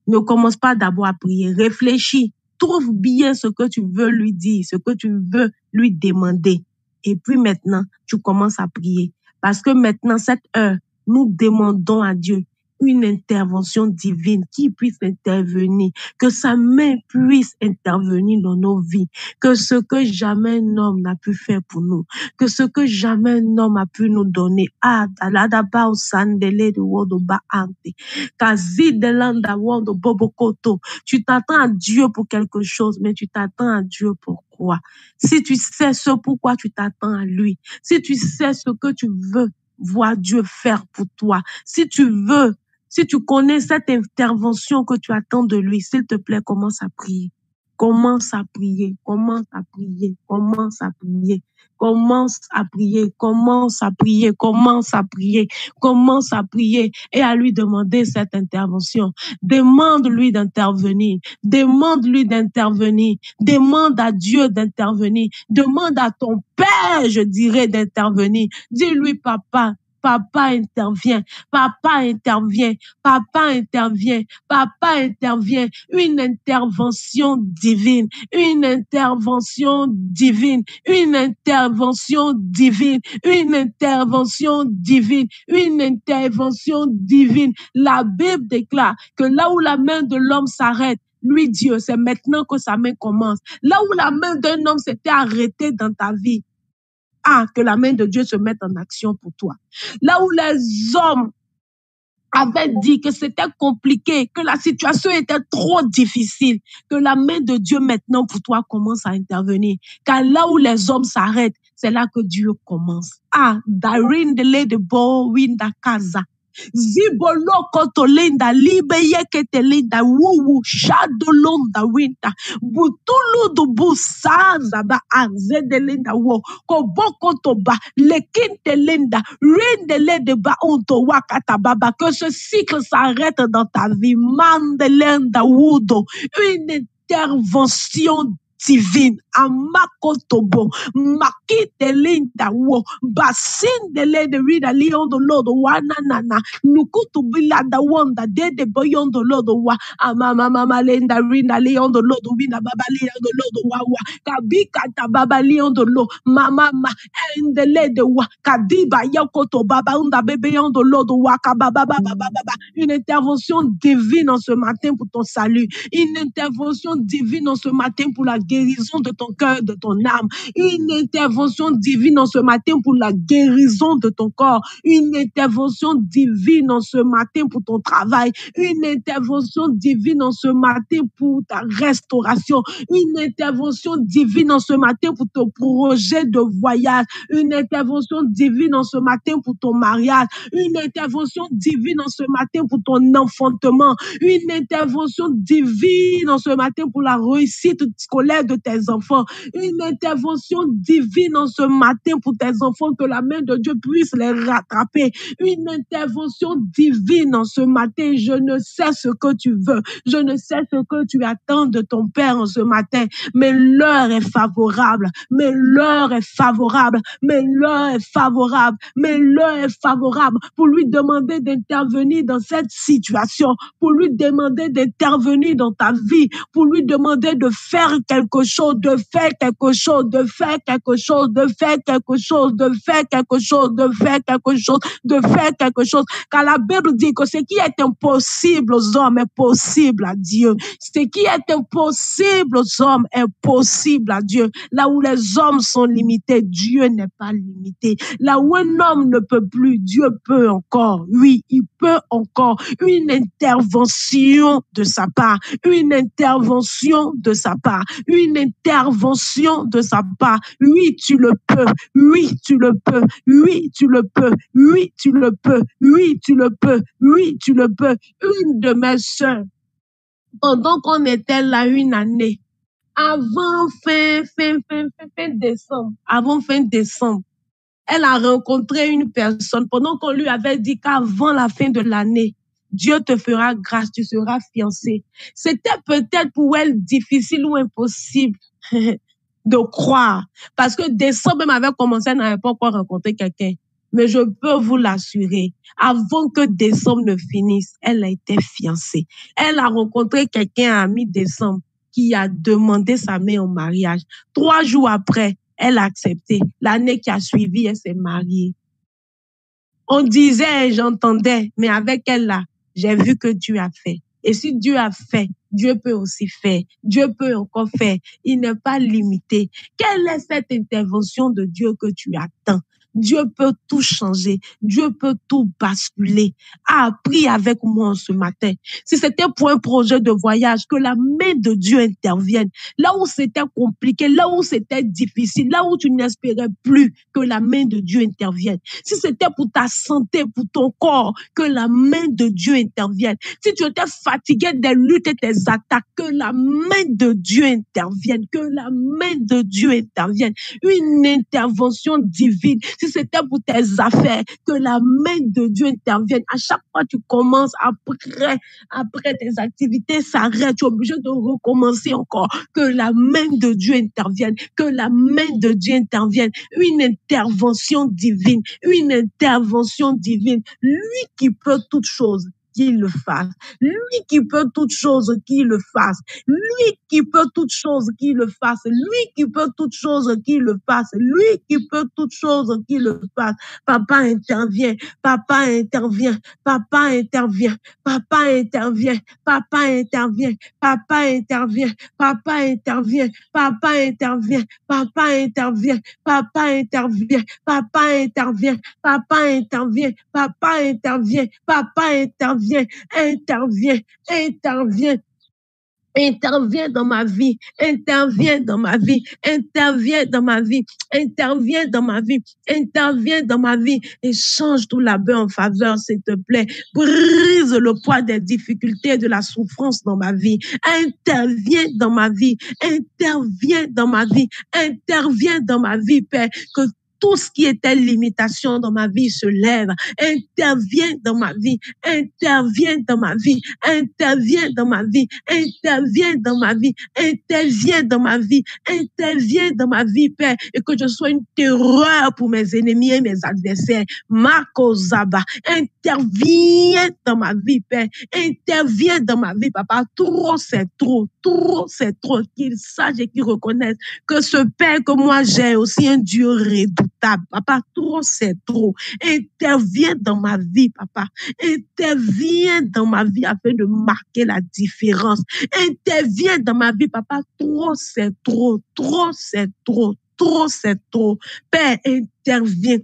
Ne commence pas d'abord à prier. Réfléchis. Trouve bien ce que tu veux lui dire, ce que tu veux lui demander. Et puis maintenant, tu commences à prier. Parce que maintenant, cette heure, nous demandons à Dieu une intervention divine qui puisse intervenir, que sa main puisse intervenir dans nos vies, que ce que jamais un homme n'a pu faire pour nous, que ce que jamais un homme a pu nous donner. Ah, daladaba sandele de wodoba ante, kazidelanda wodo bobokoto. Tu t'attends à Dieu pour quelque chose, mais tu t'attends à Dieu pour quoi? Si tu sais ce pourquoi tu t'attends à lui, si tu sais ce que tu veux voir Dieu faire pour toi, si tu connais cette intervention que tu attends de lui, s'il te plaît, commence à prier. Commence à prier, commence à prier, commence à prier, commence à prier, commence à prier, commence à prier, commence à prier et à lui demander cette intervention. Demande-lui d'intervenir, demande-lui d'intervenir, demande à Dieu d'intervenir, demande à ton Père, je dirais, d'intervenir. Dis-lui, papa, papa intervient, papa intervient, papa intervient, papa intervient. Une intervention divine, une intervention divine, une intervention divine, une intervention divine, une intervention divine. La Bible déclare que là où la main de l'homme s'arrête, lui, Dieu, c'est maintenant que sa main commence. Là où la main d'un homme s'était arrêtée dans ta vie, que la main de Dieu se mette en action pour toi. Là où les hommes avaient dit que c'était compliqué, que la situation était trop difficile, que la main de Dieu maintenant pour toi commence à intervenir. Car là où les hommes s'arrêtent, c'est là que Dieu commence. Darin de Ledebo Winda Kaza. Zibolo kotolinda libe yeketelinda wuwu shadolonda winda butulu dubu saza ba anzedelinda wo koboko toba lekintelinda rindele de ba unto wakata baba. Que ce cycle s'arrête dans ta vie. Mandelenda wudo. Une intervention divine, amakotobo, makite linda wo, basin de le de rida lion de lodo wana nana, nukutu bilada wanda de boyon de lodo wa, amama mama lenda rida lion de lodo wina baba lion de lodo wa wa, kabika ta baba lion de lo, mama ma, endele de wa, kadiba yakoto baba unda bebe yon de lodo wa, kababa baba baba. Une intervention divine en ce matin pour ton salut, une intervention divine en ce matin pour la guérison de ton cœur, de ton âme, une intervention divine en ce matin pour la guérison de ton corps, une intervention divine en ce matin pour ton travail, une intervention divine en ce matin pour ta restauration, une intervention divine en ce matin pour ton projet de voyage, une intervention divine en ce matin pour ton mariage, une intervention divine en ce matin pour ton enfantement, une intervention divine en ce matin pour la réussite scolaire de tes enfants, une intervention divine en ce matin pour tes enfants, que la main de Dieu puisse les rattraper, une intervention divine en ce matin. Je ne sais ce que tu veux, je ne sais ce que tu attends de ton Père en ce matin, mais l'heure est favorable, mais l'heure est favorable, mais l'heure est favorable, mais l'heure est favorable pour lui demander d'intervenir dans cette situation, pour lui demander d'intervenir dans ta vie, pour lui demander de faire quelque chose, de faire quelque chose, de faire quelque chose, de faire quelque chose, de faire quelque chose, de faire quelque chose, de faire quelque chose. Car la Bible dit que ce qui est impossible aux hommes est possible à Dieu. Ce qui est impossible aux hommes est possible à Dieu. Là où les hommes sont limités, Dieu n'est pas limité. Là où un homme ne peut plus, Dieu peut encore. Oui, il peut encore. Une intervention de sa part, une intervention de sa part, une intervention de sa part. Oui, tu le peux. Oui, tu le peux. Oui, tu le peux. Oui, tu le peux. Oui, tu le peux. Oui, tu le peux. Une de mes sœurs, pendant qu'on était là une année, avant fin décembre, avant fin décembre, elle a rencontré une personne pendant qu'on lui avait dit qu'avant la fin de l'année, Dieu te fera grâce, tu seras fiancé. C'était peut-être pour elle difficile ou impossible de croire. Parce que décembre même avait commencé, elle n'avait pas encore rencontré quelqu'un. Mais je peux vous l'assurer, avant que décembre ne finisse, elle a été fiancée. Elle a rencontré quelqu'un à mi-décembre qui a demandé sa main en mariage. 3 jours après, elle a accepté. L'année qui a suivi, elle s'est mariée. On disait, j'entendais, mais avec elle là, j'ai vu que Dieu a fait. Et si Dieu a fait, Dieu peut aussi faire. Dieu peut encore faire. Il n'est pas limité. Quelle est cette intervention de Dieu que tu attends? Dieu peut tout changer. Dieu peut tout basculer. Prie avec moi ce matin. Si c'était pour un projet de voyage, que la main de Dieu intervienne. Là où c'était compliqué, là où c'était difficile, là où tu n'espérais plus que la main de Dieu intervienne. Si c'était pour ta santé, pour ton corps, que la main de Dieu intervienne. Si tu étais fatigué des luttes et des attaques, que la main de Dieu intervienne. Que la main de Dieu intervienne. Une intervention divine. Si c'était pour tes affaires, que la main de Dieu intervienne. À chaque fois que tu commences, après tes activités s'arrêtent, tu es obligé de recommencer encore. Que la main de Dieu intervienne. Que la main de Dieu intervienne. Une intervention divine. Une intervention divine. Lui qui peut toutes choses, qu'il le fasse. Lui qui peut toutes choses, qu'il le fasse. Lui qui peut toutes choses, qu'il le fasse. Lui qui peut toutes choses, qu'il le fasse. Lui qui peut toutes choses, qu'il le fasse. Papa intervient. Papa intervient. Papa intervient. Papa intervient. Papa intervient. Papa intervient. Papa intervient. Papa intervient. Papa intervient. Papa intervient. Papa intervient. Papa intervient. Papa intervient. Papa intervient. Intervient. Intervient. Intervient dans ma vie, intervient dans ma vie, intervient dans ma vie, intervient dans ma vie, intervient dans ma vie et change tout labeur en faveur, s'il te plaît. Brise le poids des difficultés, de la souffrance dans ma vie. Intervient dans ma vie, intervient dans ma vie, intervient dans ma vie, Père, que tout ce qui était limitation dans ma vie se lève, intervient dans ma vie, intervient dans ma vie, intervient dans ma vie, intervient dans ma vie, intervient dans ma vie, intervient dans ma vie, Père, et que je sois une terreur pour mes ennemis et mes adversaires. Marco Zaba, intervient dans ma vie, Père, intervient dans ma vie, Papa. Trop, c'est trop, qu'ils sachent et qu'ils reconnaissent que ce Père que moi j'ai aussi un Dieu redoutable. Papa, trop, c'est trop. Interviens dans ma vie, Papa. Interviens dans ma vie afin de marquer la différence. Interviens dans ma vie, Papa. Trop, c'est trop. Trop, c'est trop. Trop, c'est trop. Père, interviens.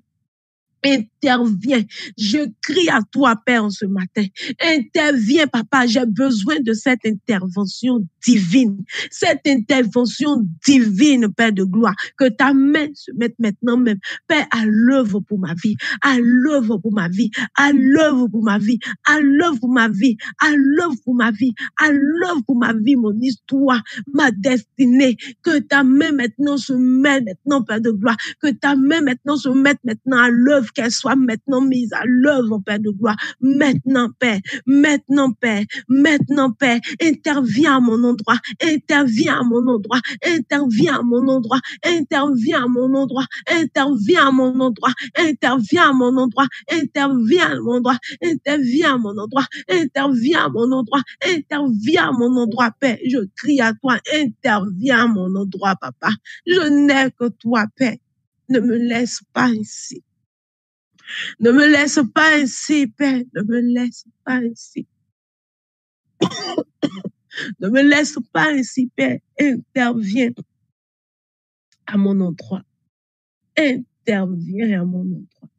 Interviens. Je crie à toi, Père, ce matin. Interviens, Papa. J'ai besoin de cette intervention divine. Cette intervention divine, Père de gloire. Que ta main se mette maintenant même, Père, à l'œuvre pour ma vie. À l'œuvre pour ma vie. À l'œuvre pour ma vie. À l'œuvre pour ma vie. À l'œuvre pour ma vie. À l'œuvre pour ma vie, mon histoire, ma destinée. Que ta main maintenant se mette maintenant, Père de gloire. Que ta main maintenant se mette maintenant à l'œuvre, qu'elle soit maintenant mise à l'œuvre, Père de gloire. Maintenant, Père. Maintenant, Père. Maintenant, Père. Interviens à mon endroit. Interviens à mon endroit. Interviens à mon endroit. Interviens à mon endroit. Interviens à mon endroit. Interviens à mon endroit. Interviens à mon endroit. Interviens à mon endroit. Interviens à mon endroit. Interviens à mon endroit, Père. Je crie à toi. Interviens à mon endroit, Papa. Je n'ai que toi, Père. Ne me laisse pas ici. Ne me laisse pas ainsi, Père. Ne me laisse pas ainsi. Ne me laisse pas ainsi, Père. Interviens à mon endroit. Interviens à mon endroit.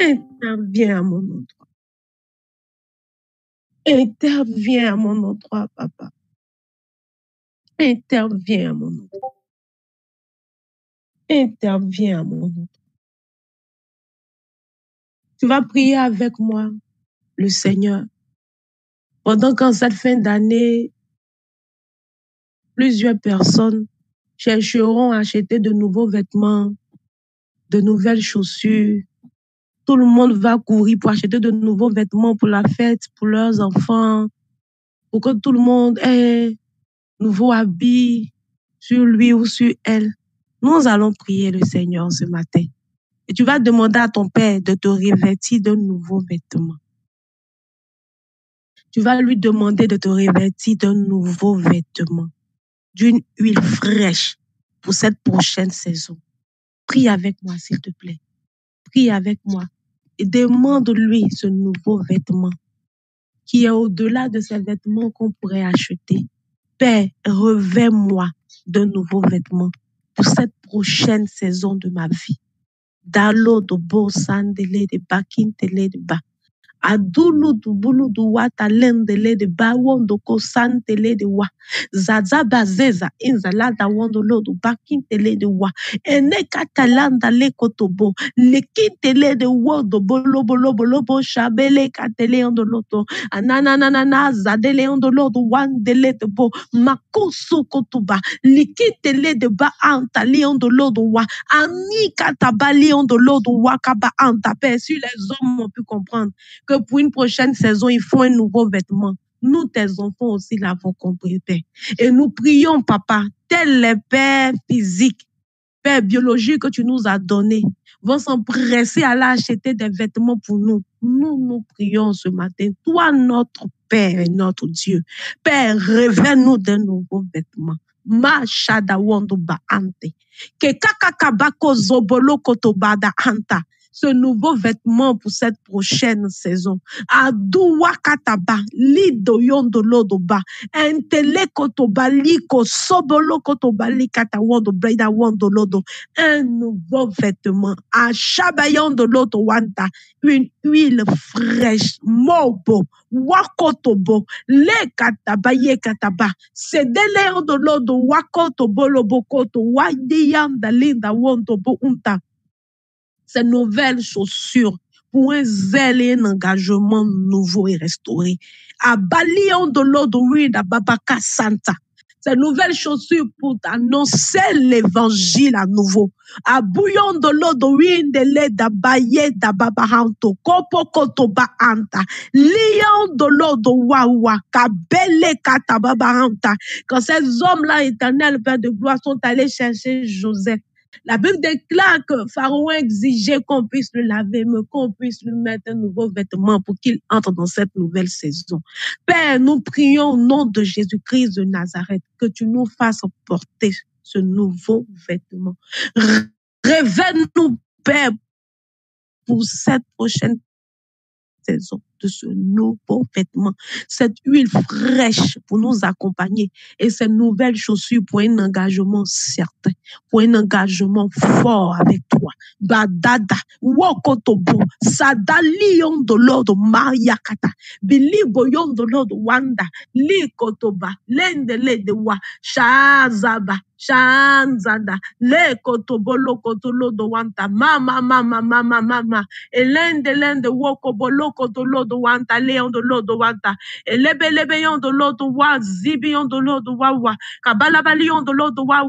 Interviens à mon endroit. Interviens à mon endroit, Papa. Interviens à mon endroit. Interviens à mon endroit. Tu vas prier avec moi, le Seigneur. Pendant qu'en cette fin d'année, plusieurs personnes chercheront à acheter de nouveaux vêtements, de nouvelles chaussures. Tout le monde va courir pour acheter de nouveaux vêtements pour la fête, pour leurs enfants, pour que tout le monde ait nouveau habit sur lui ou sur elle. Nous allons prier le Seigneur ce matin. Et tu vas demander à ton père de te revêtir d'un nouveau vêtement. Tu vas lui demander de te revêtir d'un nouveau vêtement, d'une huile fraîche pour cette prochaine saison. Prie avec moi, s'il te plaît. Prie avec moi et demande-lui ce nouveau vêtement qui est au-delà de ces vêtements qu'on pourrait acheter. Père, revêt-moi de nouveaux vêtements pour cette prochaine saison de ma vie. Dalo do bo sandele de bakin tele de ba. Adulu du bulu du wata lendele de ba wondo ko santele de wa. Zaza bazeza inzala da wondo lo du bakin tele de wa. Ene katalanda le kotobo. Le kintele de wondo bolo bolo bolo bo shabele katele ondo loto. Ananana zadele ondo lo du wandele de bo. Makoso kotuba. Likitele de ba anta li ondo lo du wa. Ani katabali ondo lo du wa kaba anta. Père, si les hommes ont pu comprendre que pour une prochaine saison, il faut un nouveau vêtement. Nous, tes enfants aussi, l'avons compris, Père. Et nous prions, Papa, tels les pères physiques, pères biologiques que tu nous as donnés, vont s'empresser à aller acheter des vêtements pour nous. Nous prions ce matin. Toi, notre Père et notre Dieu. Père, révèle-nous de nouveaux vêtements. Ma shadawondo ba ante. Ke kakakabako zobolo kotobada anta. Ce nouveau vêtement pour cette prochaine saison. Adoua kataba, lido yondo lodoba, entele kotoba liko sobolo kotoba likata wondo breda wondo lodo. Un nouveau vêtement. Ashabayondo lodo wanda, une huile fraîche, mobo, wakotobo, le kataba ye kataba. Sedele yondo lodo wakotobo lobokoto, wadiyanda linda wondo bo unta. Ces nouvelles chaussures pour un zèle et un engagement nouveau et restauré. À Balion de l'Odoui, à Babaka Santa. Ces nouvelles chaussures pour annoncer l'évangile à nouveau. À Bouillon de l'Odoui, de l'aide à Baye d'Ababahanto, Kopo Kotoba Anta, Lion de l'Odowawa, Kabele Katababahanta. Quand ces hommes-là, éternels, Père de gloire, sont allés chercher Joseph, la Bible déclare que Pharaon exigeait qu'on puisse le laver, mais qu'on puisse lui mettre un nouveau vêtement pour qu'il entre dans cette nouvelle saison. Père, nous prions au nom de Jésus-Christ de Nazareth que tu nous fasses porter ce nouveau vêtement. Révèle-nous, Père, pour cette prochaine saison de ce nouveau vêtement, cette huile fraîche pour nous accompagner et ces nouvelles chaussures pour un engagement certain, pour un engagement fort avec toi. Badada, wokotobo, sadalion de l'ordre mariakata, biliboyon de l'ordre wanda, likotoba, lendele de wa, shazaba, shanzada, le kotobolo kotolo do wanta, mama, elende woko boloko do lodo wanta leon do lodo wanta elebe yon do lodo wa zibi yon do lodo wa kabala bali yon do lodo wa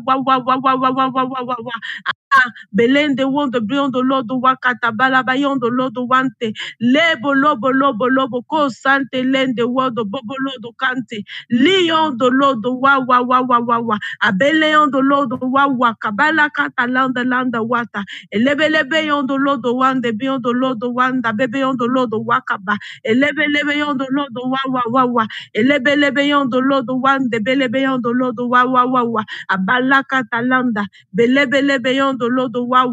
belende wondo biondo lodo wakata balaba yondo lodo wante lebo lobo ko sante lende wondo bobo lodo kante liyondo lodo wa abele yondo lodo wa kabala kata landa wata elebe yondo lodo wande biondo lodo wanda bebe yondo lodo wakaba elebe yondo lodo wa elebe yondo lodo wande belebe yondo lodo wa abala kata landa belebe yondo lodo wa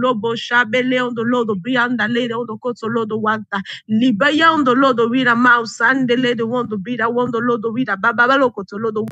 lobo shabele yondo lodo brianda lede yondo koto lodo wanta liba yondo lodo wira mouse ande lede wondo bida wondo lodo wira baba lokoto lodo